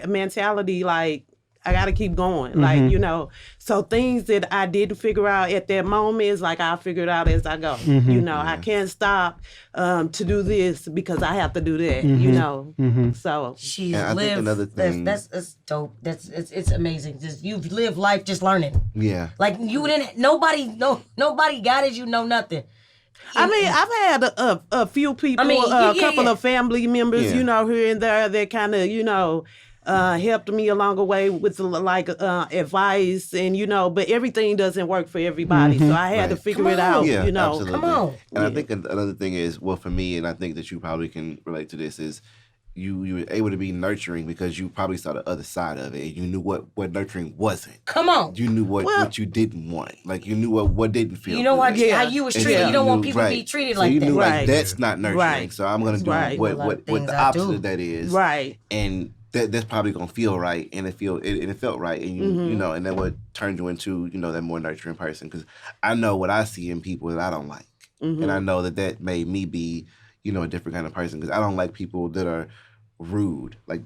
mentality like I gotta keep going.
Mm-hmm.
Like, you know, so things that I didn't figure out at that moment is like I'll figure it out as I go.
Mm-hmm.
You know, I can't stop to do this because I have to do that,
Mm-hmm.
you know.
Mm-hmm.
So
she's
I think
lived.
another thing-
That's dope. It's amazing. Just you've lived life just learning.
Yeah.
Like you didn't. Nobody guided you. Know nothing.
I mean, I've had a few people, a couple of family members, you know, here and there that kind of, you know, helped me along the way with like advice and, you know, but everything doesn't work for everybody. So I had to figure it out,
Yeah,
you know.
absolutely.
Come on.
And I think another thing is, well, for me, and I think that you probably can relate to this, is you were able to be nurturing because you probably saw the other side of it. And you knew what nurturing wasn't.
Come on.
You knew what you didn't want. Like you knew what didn't feel.
You know
good.
what? How you was
And
treated.
so
You don't want
knew-
people to be
right.
treated
so
like
you
that.
knew
Right.
like that's not nurturing.
Right.
So I'm gonna do
Right.
what
A lot of
the
things I
opposite
do.
of that is.
Right.
And that's probably gonna feel right, and it felt right, and you know, and then what turned you into, you know, that more nurturing person. Because I know what I see in people that I don't like, and I know that made me be, you know, a different kind of person. Because I don't like people that are rude. Like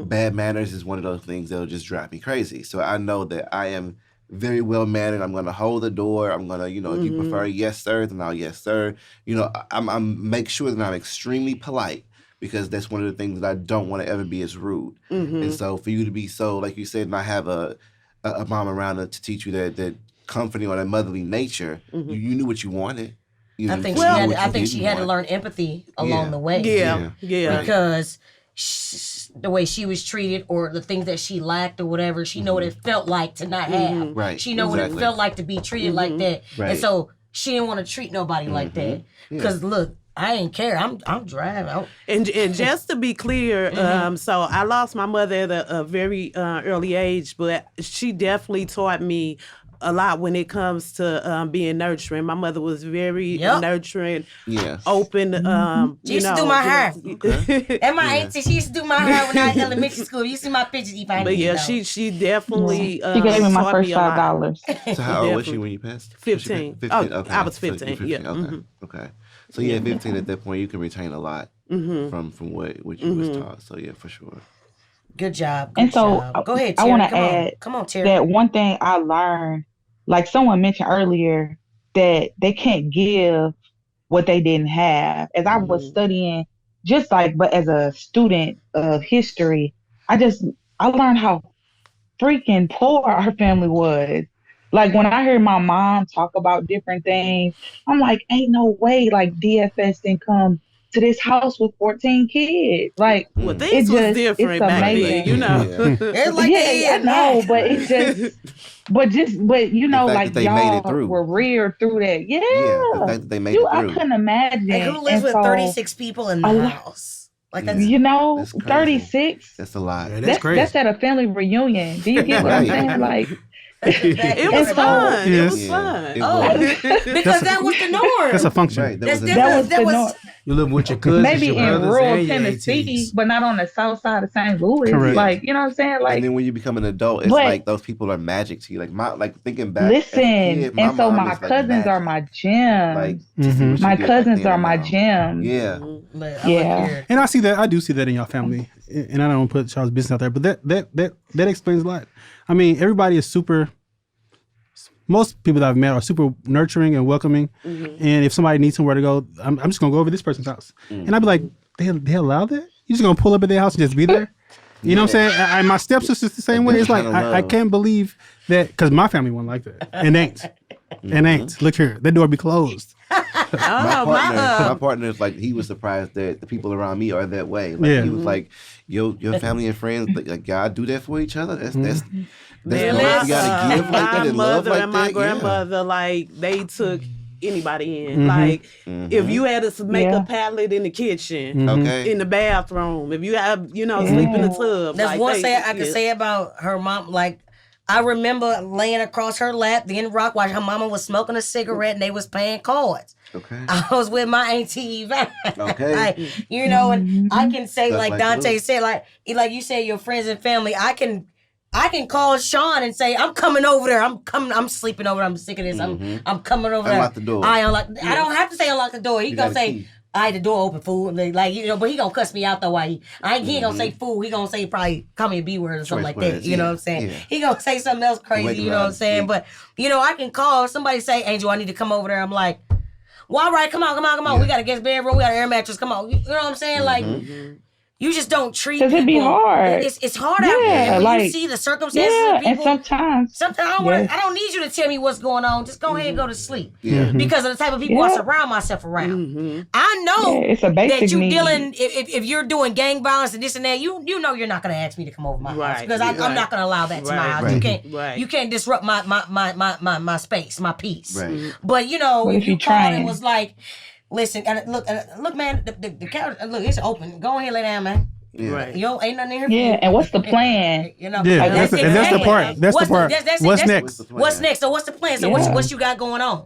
bad manners is one of those things that'll just drive me crazy. So I know that I am very well mannered. I'm gonna hold the door. I'm gonna, you know, if you prefer yes sir, then I'll yes sir. You know, I'm make sure that I'm extremely polite. Because that's one of the things that I don't want to ever be is rude. And so for you to be so, like you said, not have a mom around to teach you that comforting or that motherly nature, you knew what you wanted. You
I
know,
think
you
she
knew
had.
what
I
you
think she
didn't
had to
want.
learn empathy along the way.
Yeah.
Right.
Because the way she was treated, or the things that she lacked, or whatever, she know what it felt like to not have.
Right.
She know what it felt like to be treated like that,
Right.
and so she didn't want to treat nobody like that. Because look, I ain't care. I'm driving.
And just to be clear, so I lost my mother at a very early age, but she definitely taught me a lot when it comes to being nurturing. My mother was very nurturing, open.
She used to do my hair. And my auntie, she used to do my hair when I was in elementary school. You see my pictures, you find
But
it,
yeah,
you know.
she definitely
She gave me my
taught
first
me a lot.
$5.
So how old was she when you passed?
15.
15?
Oh,
Okay.
I was
So you're
15, yeah.
Okay. So yeah, 15 at that point, you can retain a lot from what you was taught. So yeah, for sure.
Good job.
And so
Go ahead,
I
Terry.
want to
Come on.
add
Come on, Terry.
that one thing I learned, like someone mentioned earlier, that they can't give what they didn't have. As I was studying, but as a student of history, I learned how freaking poor our family was. Like when I heard my mom talk about different things, I'm like, ain't no way like DFS didn't come to this house with 14 kids. Like,
well, things was different
it's
back
amazing.
then, you know.
It's like
I know, but it's just, but you know,
The fact
like
that they made it
y'all
through.
were reared through that. Yeah,
the fact that they made it
I
through.
couldn't imagine.
And who lives
And
with
so,
36 people in the house? Like that's
You know,
That's crazy.
36.
That's a lot.
Yeah, that's crazy.
That's at a family reunion. Do you get what I'm saying? Like,
It was
And so-
fun. It
Yes.
was fun.
because that was the norm.
That's a function.
Right.
That's
that was
was
You live with your cousins,
maybe
your
in
brothers,
rural
and your
Tennessee,
aunties.
but not on the south side of St. Louis.
Correct.
Like, you know what I'm saying? Like,
and then when you become an adult, it's
But-
like those people are magic to you. Like thinking back. as a
listen,
kid,
and so
mom
my
is, like,
cousins are
magic.
my gems.
Like
My cousins are my gems.
Yeah.
Yeah.
And I see that. I do see that in your family. And I don't want to put Charles' business out there, but that explains a lot. I mean, everybody is super. Most people that I've met are super nurturing and welcoming. And if somebody needs somewhere to go, I'm just gonna go over this person's house. And I'd be like, they allow that? You just gonna pull up at their house and just be there? You know what I'm saying? And my stepsister's the same way. It's like I can't believe that, because my family wasn't like that. And ain't. And ain't. Look here, that door be closed.
My partner's like, he was surprised that the people around me are that way. Like, he was like, your family and friends, like y'all do that for each other. That's
Man,
love you gotta give like that
my
and love
mother
like
and my
that.
grandmother, like they took anybody in. Like, if you had to make a pallet in the kitchen,
Okay.
in the bathroom, if you have, sleep in the tub.
There's
like,
one thing I can say about her mom. Like, I remember laying across her lap, then rock, while her mama was smoking a cigarette and they was playing cards.
Okay.
I was with my auntie Yvonne.
Okay.
Like, and I can say,
That's
like
like
Dante
Luke.
said, like you said, your friends and family, I can call Sean and say, I'm coming over there. I'm sleeping over there. I'm sick of this. I'm coming over there.
Unlock the door.
I don't have to say unlock the door. He gonna
got a
say,
key.
I had the door open, fool. Like, but he gonna cuss me out though. Why he ain't gonna say fool. He gonna say probably call me a B word or something
Choice
like that.
words,
You know
yeah,
what I'm saying?
yeah.
He gonna say something else crazy.
Wake
You know what I'm
up,
saying?
sleep.
But I can call somebody say, Angel, I need to come over there. I'm like, well, all right, come on.
Yeah.
We got a guest bedroom. We got an air mattress. Come on. You know what I'm saying? Like, you just don't treat people.
Because it be hard.
It's hard out there. When
like,
you see the circumstances
yeah,
of people.
and sometimes
I don't need you to tell me what's going on. Just go ahead and go to sleep.
Yeah.
Because of the type of people I
Yeah.
surround myself around. I know
Yeah, it's a basic
that you
need.
dealing if you're doing gang violence and this and that, you know you're not gonna ask me to come over my house.
Right,
Because I'm
right.
not gonna allow that to my
Right,
house.
right.
You can't disrupt my space, my peace.
Right.
But
What
if
if
you
you
called and
trying?
was like, listen, look, man, the couch, look, it's open. Go ahead, lay down, man.
Yeah.
Right.
Ain't nothing in here. for
Yeah,
you.
and what's the plan?
You know,
Yeah,
Like,
that's the
exactly.
part. That's the part. What's next?
What's next? So what's the plan? So
Yeah.
what you got going on?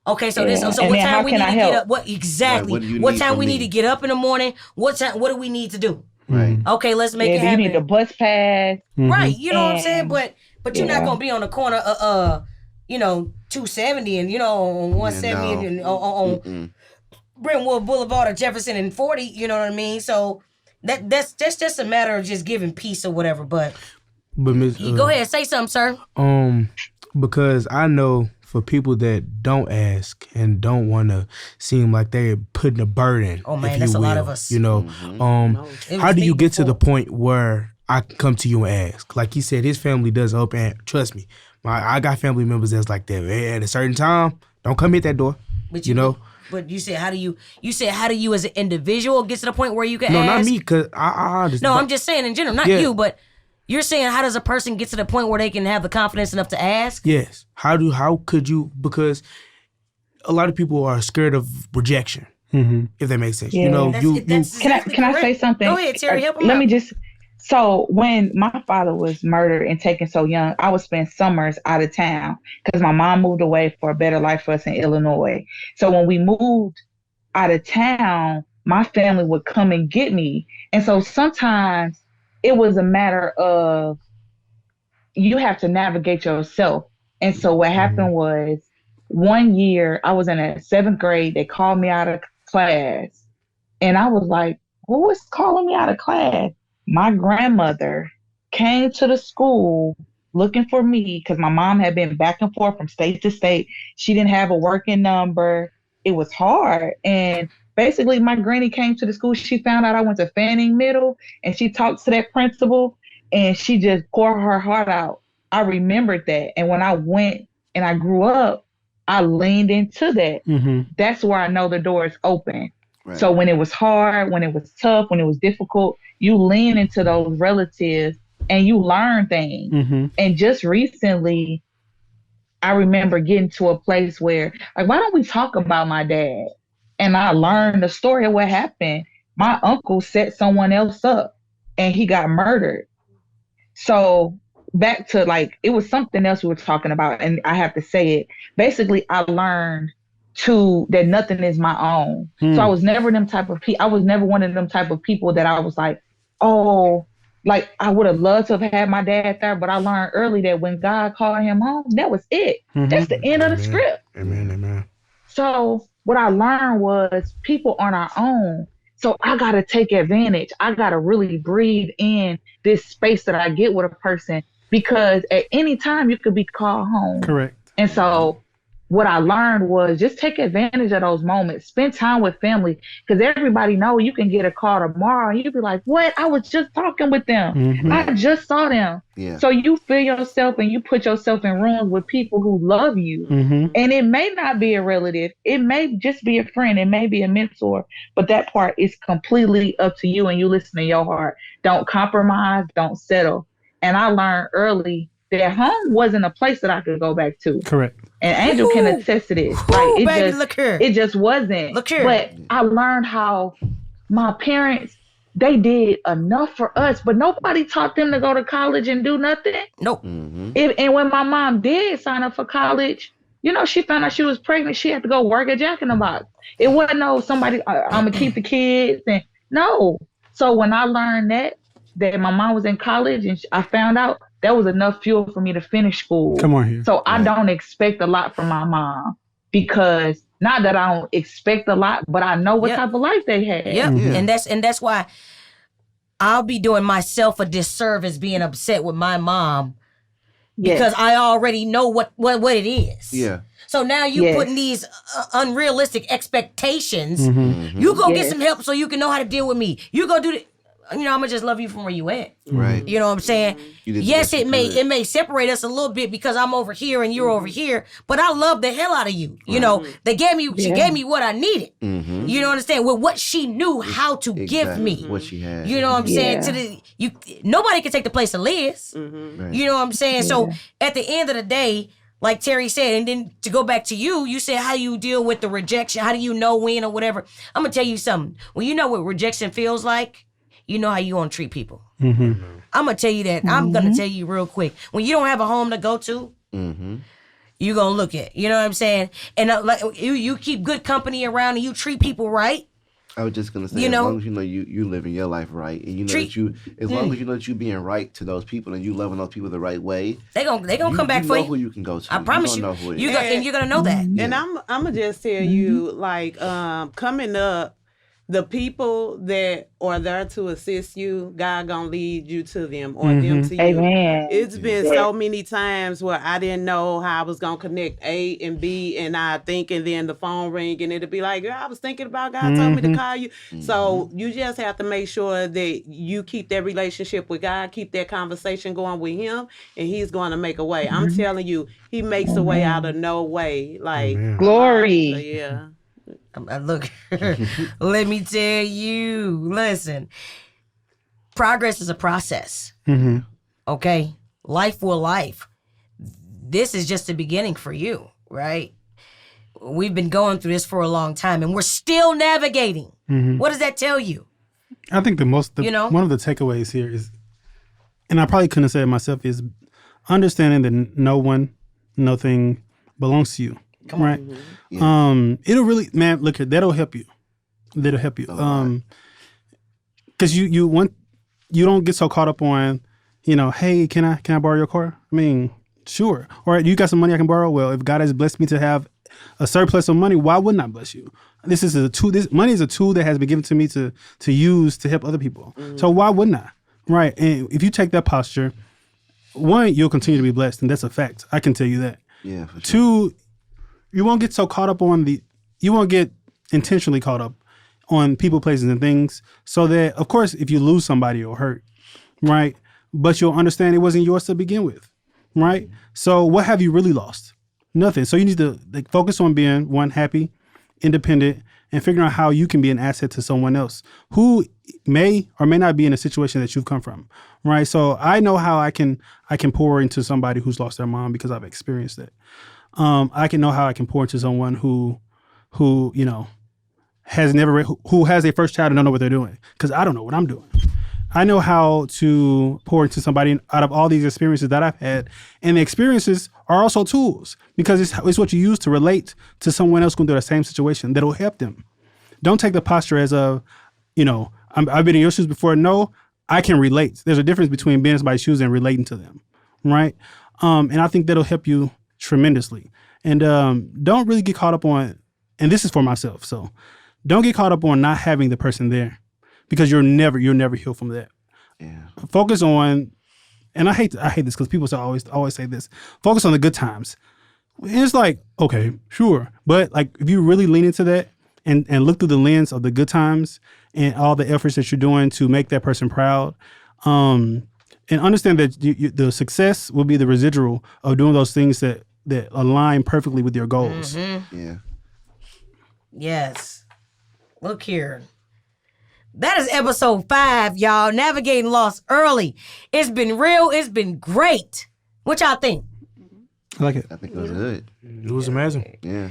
Okay, so
Yeah.
this. So
And
what
then
time
how
we
can
need
I
to get
help?
up? What exactly?
Right, what do you
What
need
time
from
we
me?
need to get up in the morning? What time? What do we need to do?
Right.
Okay, let's make
Yeah,
it
do you
happen.
need the bus pass?
Right, you know what I'm saying?
And-
But you're not
yeah.
gonna be on the corner of 270 and on 170
Yeah, no.
and on Brentwood Boulevard or Jefferson and 40. You know what I mean? So that's just a matter of just giving peace or whatever. But
Miss,
go ahead, say something, sir.
Because I know for people that don't ask and don't want to seem like they're putting a burden.
Oh, man,
if
that's
you
a lot
will,
of us.
You know,
It
how
was
do
me
you get to the
before.
point where I can come to you and ask? Like he said, his family does open. And trust me, I got family members that's like that. At a certain time, don't come hit that door.
But
you know.
But you said how do you as an individual get to the point where you can
No,
ask?
not me, cause I just,
No, I'm just saying in general, not
Yeah.
you, but you're saying how does a person get to the point where they can have the confidence enough to ask?
Yes. How could you? Because a lot of people are scared of rejection. If that makes sense.
Yeah.
You know,
That's-
you
that's
Can
exactly
I say
correct.
something?
Go ahead, Terry. Help him
Let
out.
me just. So when my father was murdered and taken so young, I would spend summers out of town because my mom moved away for a better life for us in Illinois. So when we moved out of town, my family would come and get me. And so sometimes it was a matter of you have to navigate yourself. And so what happened was one year I was in the 7th grade. They called me out of class. And I was like, who was calling me out of class? My grandmother came to the school looking for me because my mom had been back and forth from state to state. She didn't have a working number. It was hard. And basically, my granny came to the school. She found out I went to Fanning Middle, and she talked to that principal, and she just poured her heart out. I remembered that. And when I went and I grew up, I leaned into that. That's where I know the door is open.
Right.
So when it was hard, when it was tough, when it was difficult, you lean into those relatives and you learn things. And just recently, I remember getting to a place where, like, why don't we talk about my dad? And I learned the story of what happened. My uncle set someone else up and he got murdered. So back to like, it was something else we were talking about. And I have to say it. Basically, I learned that nothing is my own. So I was never them type of people. I was never one of them type of people that I was like, oh, like I would have loved to have had my dad there, but I learned early that when God called him home, that was it. That's the end of the script.
Amen.
So what I learned was people aren't our own. So I got to take advantage. I got to really breathe in this space that I get with a person because at any time you could be called home.
Correct.
And so what I learned was just take advantage of those moments, spend time with family, because everybody know you can get a call tomorrow and you be like, what? I was just talking with them. I just saw them.
Yeah.
So you feel yourself and you put yourself in rooms with people who love you. And it may not be a relative. It may just be a friend. It may be a mentor. But that part is completely up to you and you listen to your heart. Don't compromise. Don't settle. And I learned early that home wasn't a place that I could go back to.
Correct.
And Angel can attest to this. Like,
baby, look here.
It just wasn't.
Look here.
But I learned how my parents, they did enough for us, but nobody taught them to go to college and do nothing.
Nope.
Mm-hmm.
And when my mom did sign up for college, you know, she found out she was pregnant. She had to go work at Jack in the Box. It wasn't somebody, I'm going to keep the kids. And no. So when I learned that my mom was in college and I found out, that was enough fuel for me to finish school.
Come on here.
So I don't expect a lot from my mom, because not that I don't expect a lot, but I know what type of life they had.
Yep. Yeah. And that's why I'll be doing myself a disservice being upset with my mom, because I already know what it is.
Yeah.
So now you putting these unrealistic expectations. Mm-hmm. You go get some help so you can know how to deal with me. You go do the. You know, I'm gonna just love you from where you at.
Right.
You know what I'm saying? Yes, it may separate us a little bit because I'm over here and you're over here, but I love the hell out of you. Right. You know, she gave me what I needed. Mm-hmm. You know what I'm saying? With what she knew how to give me.
What she had.
You know what I'm saying? Nobody can take the place of Liz. Mm-hmm. Right. You know what I'm saying? Yeah. So at the end of the day, like Terry said, and then to go back to you said how you deal with the rejection. How do you know when or whatever? I'm gonna tell you something. When you know what rejection feels like, you know how you gonna treat people. Mm-hmm. I'm gonna tell you that. Mm-hmm. I'm gonna tell you real quick. When you don't have a home to go to, you gonna look at. You know what I'm saying? And like you keep good company around and you treat people right.
I was just gonna say, as long as you know you living your life right, and you know as long as you know that you being right to those people and you loving those people the right way,
they gonna come back for you.
You know who you can go to.
I promise you. And you're gonna know that.
And I'm gonna just tell you, like, coming up, the people that are there to assist you, God gonna lead you to them or them to you.
Amen.
It's been so many times where I didn't know how I was gonna connect A and B, and I think, and then the phone ring, and it'll be like, girl, I was thinking about God told me to call you. So you just have to make sure that you keep that relationship with God, keep that conversation going with Him, and He's going to make a way. I'm telling you, He makes a way out of no way. Like
glory.
So, yeah.
Look, let me tell you, listen, progress is a process. Mm-hmm. Okay? Life will life. This is just the beginning for you, right? We've been going through this for a long time and we're still navigating. Mm-hmm. What does that tell you?
I think one of the takeaways here is, and I probably couldn't have said it myself, is understanding that no one, nothing belongs to you. Come right. On. Yeah. It'll really, man, look here, that'll help you. That'll help you. Cause you don't get so caught up on, hey, can I borrow your car? I mean, sure. Or you got some money I can borrow? Well, if God has blessed me to have a surplus of money, why wouldn't I bless you? This is a tool. This money is a tool that has been given to me to use to help other people. Mm-hmm. So why wouldn't I? Right. And if you take that posture, one, you'll continue to be blessed, and that's a fact. I can tell you that.
Yeah. For sure.
Two, you won't get so caught up you won't get intentionally caught up on people, places, and things, so that, of course, if you lose somebody or hurt, right, but you'll understand it wasn't yours to begin with, right? So what have you really lost? Nothing. So you need to focus on being, one, happy, independent, and figuring out how you can be an asset to someone else who may or may not be in a situation that you've come from, right? So I know how I can pour into somebody who's lost their mom because I've experienced it. I can know how I can pour into someone who has never who has a first child and don't know what they're doing, because I don't know what I'm doing. I know how to pour into somebody out of all these experiences that I've had, and the experiences are also tools, because it's what you use to relate to someone else going through the same situation that'll help them. Don't take the posture as of, I've been in your shoes before. No, I can relate. There's a difference between being in somebody's shoes and relating to them, right? And I think that'll help you tremendously. And don't really get caught up on, and this is for myself, so don't get caught up on not having the person there, because you'll never heal from that. Yeah. Focus on, and I hate this because people always say this, focus on the good times. And it's like, okay, sure, but like if you really lean into that and look through the lens of the good times and all the efforts that you're doing to make that person proud, and understand that the success will be the residual of doing those things that align perfectly with your goals.
Mm-hmm. Yeah. Yes. Look here. That is episode 5, y'all. Navigating loss early. It's been real. It's been great. What y'all think?
I like it.
I think it was good.
It was amazing.
Yeah.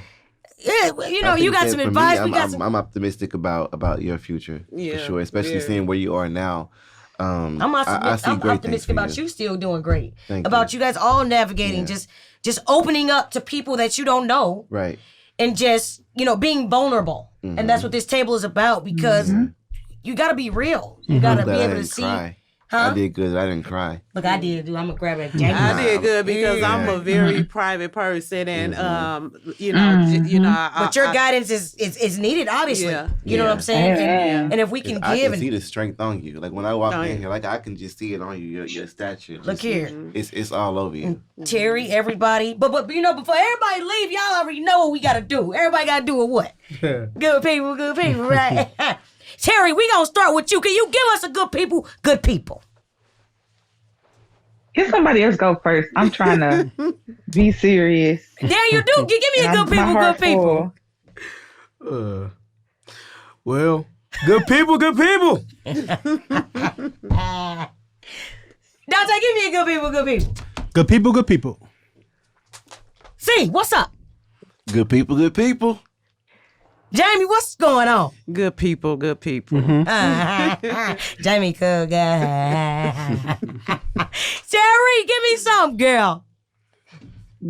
Yeah, you know,
I
you
think
got
that
some
for
advice.
Me, I'm optimistic about your future for
Yeah,
sure, especially
very.
seeing where you are now.
I'm
I see great
optimistic
things for
about you still doing great.
Thank
about you guys all navigating, just opening up to people that you don't know,
Right.
and just being vulnerable. And that's what this table is about, because you got to be real. You got to be able to see.
Cry.
Huh?
I did good. I didn't cry.
Look, I did, dude. I'm gonna grab it.
I did good because I'm a very private person, and
but your guidance is needed, obviously.
Yeah.
You know what I'm saying?
Yeah.
And if we can
I
give
can see the strength on you. Like when I walk in here, like I can just see it on you. Your stature.
look here,
It's all over you.
Terry, everybody. But before everybody leave, y'all already know what we gotta do. Everybody gotta do what? Good people, right? Terry, we gonna start with you. Can you give us a good people?
Can somebody else go first? I'm trying to be serious.
There you do. Give me a good people.
Well, good people.
Dante, give me a good people.
Good people.
See, what's up?
Good people.
Jamie, what's going on?
Good people.
Jamie, cool guy. Terry, give me some, girl.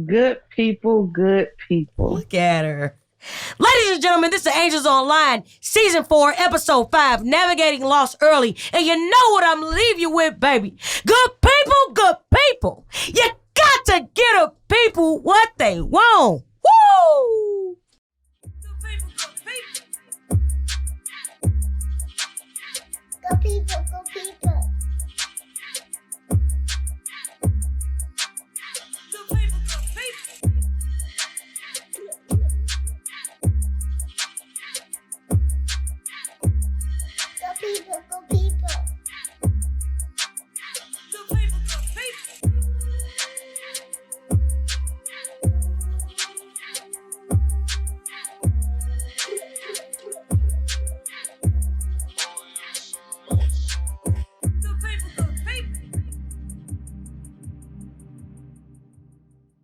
Good people.
Look at her. Ladies and gentlemen, this is Angels Online, Season 4, Episode 5, Navigating Loss Early. And you know what I'm leaving you with, baby. Good people. You got to get a people what they want. Woo!
Go people. Go people.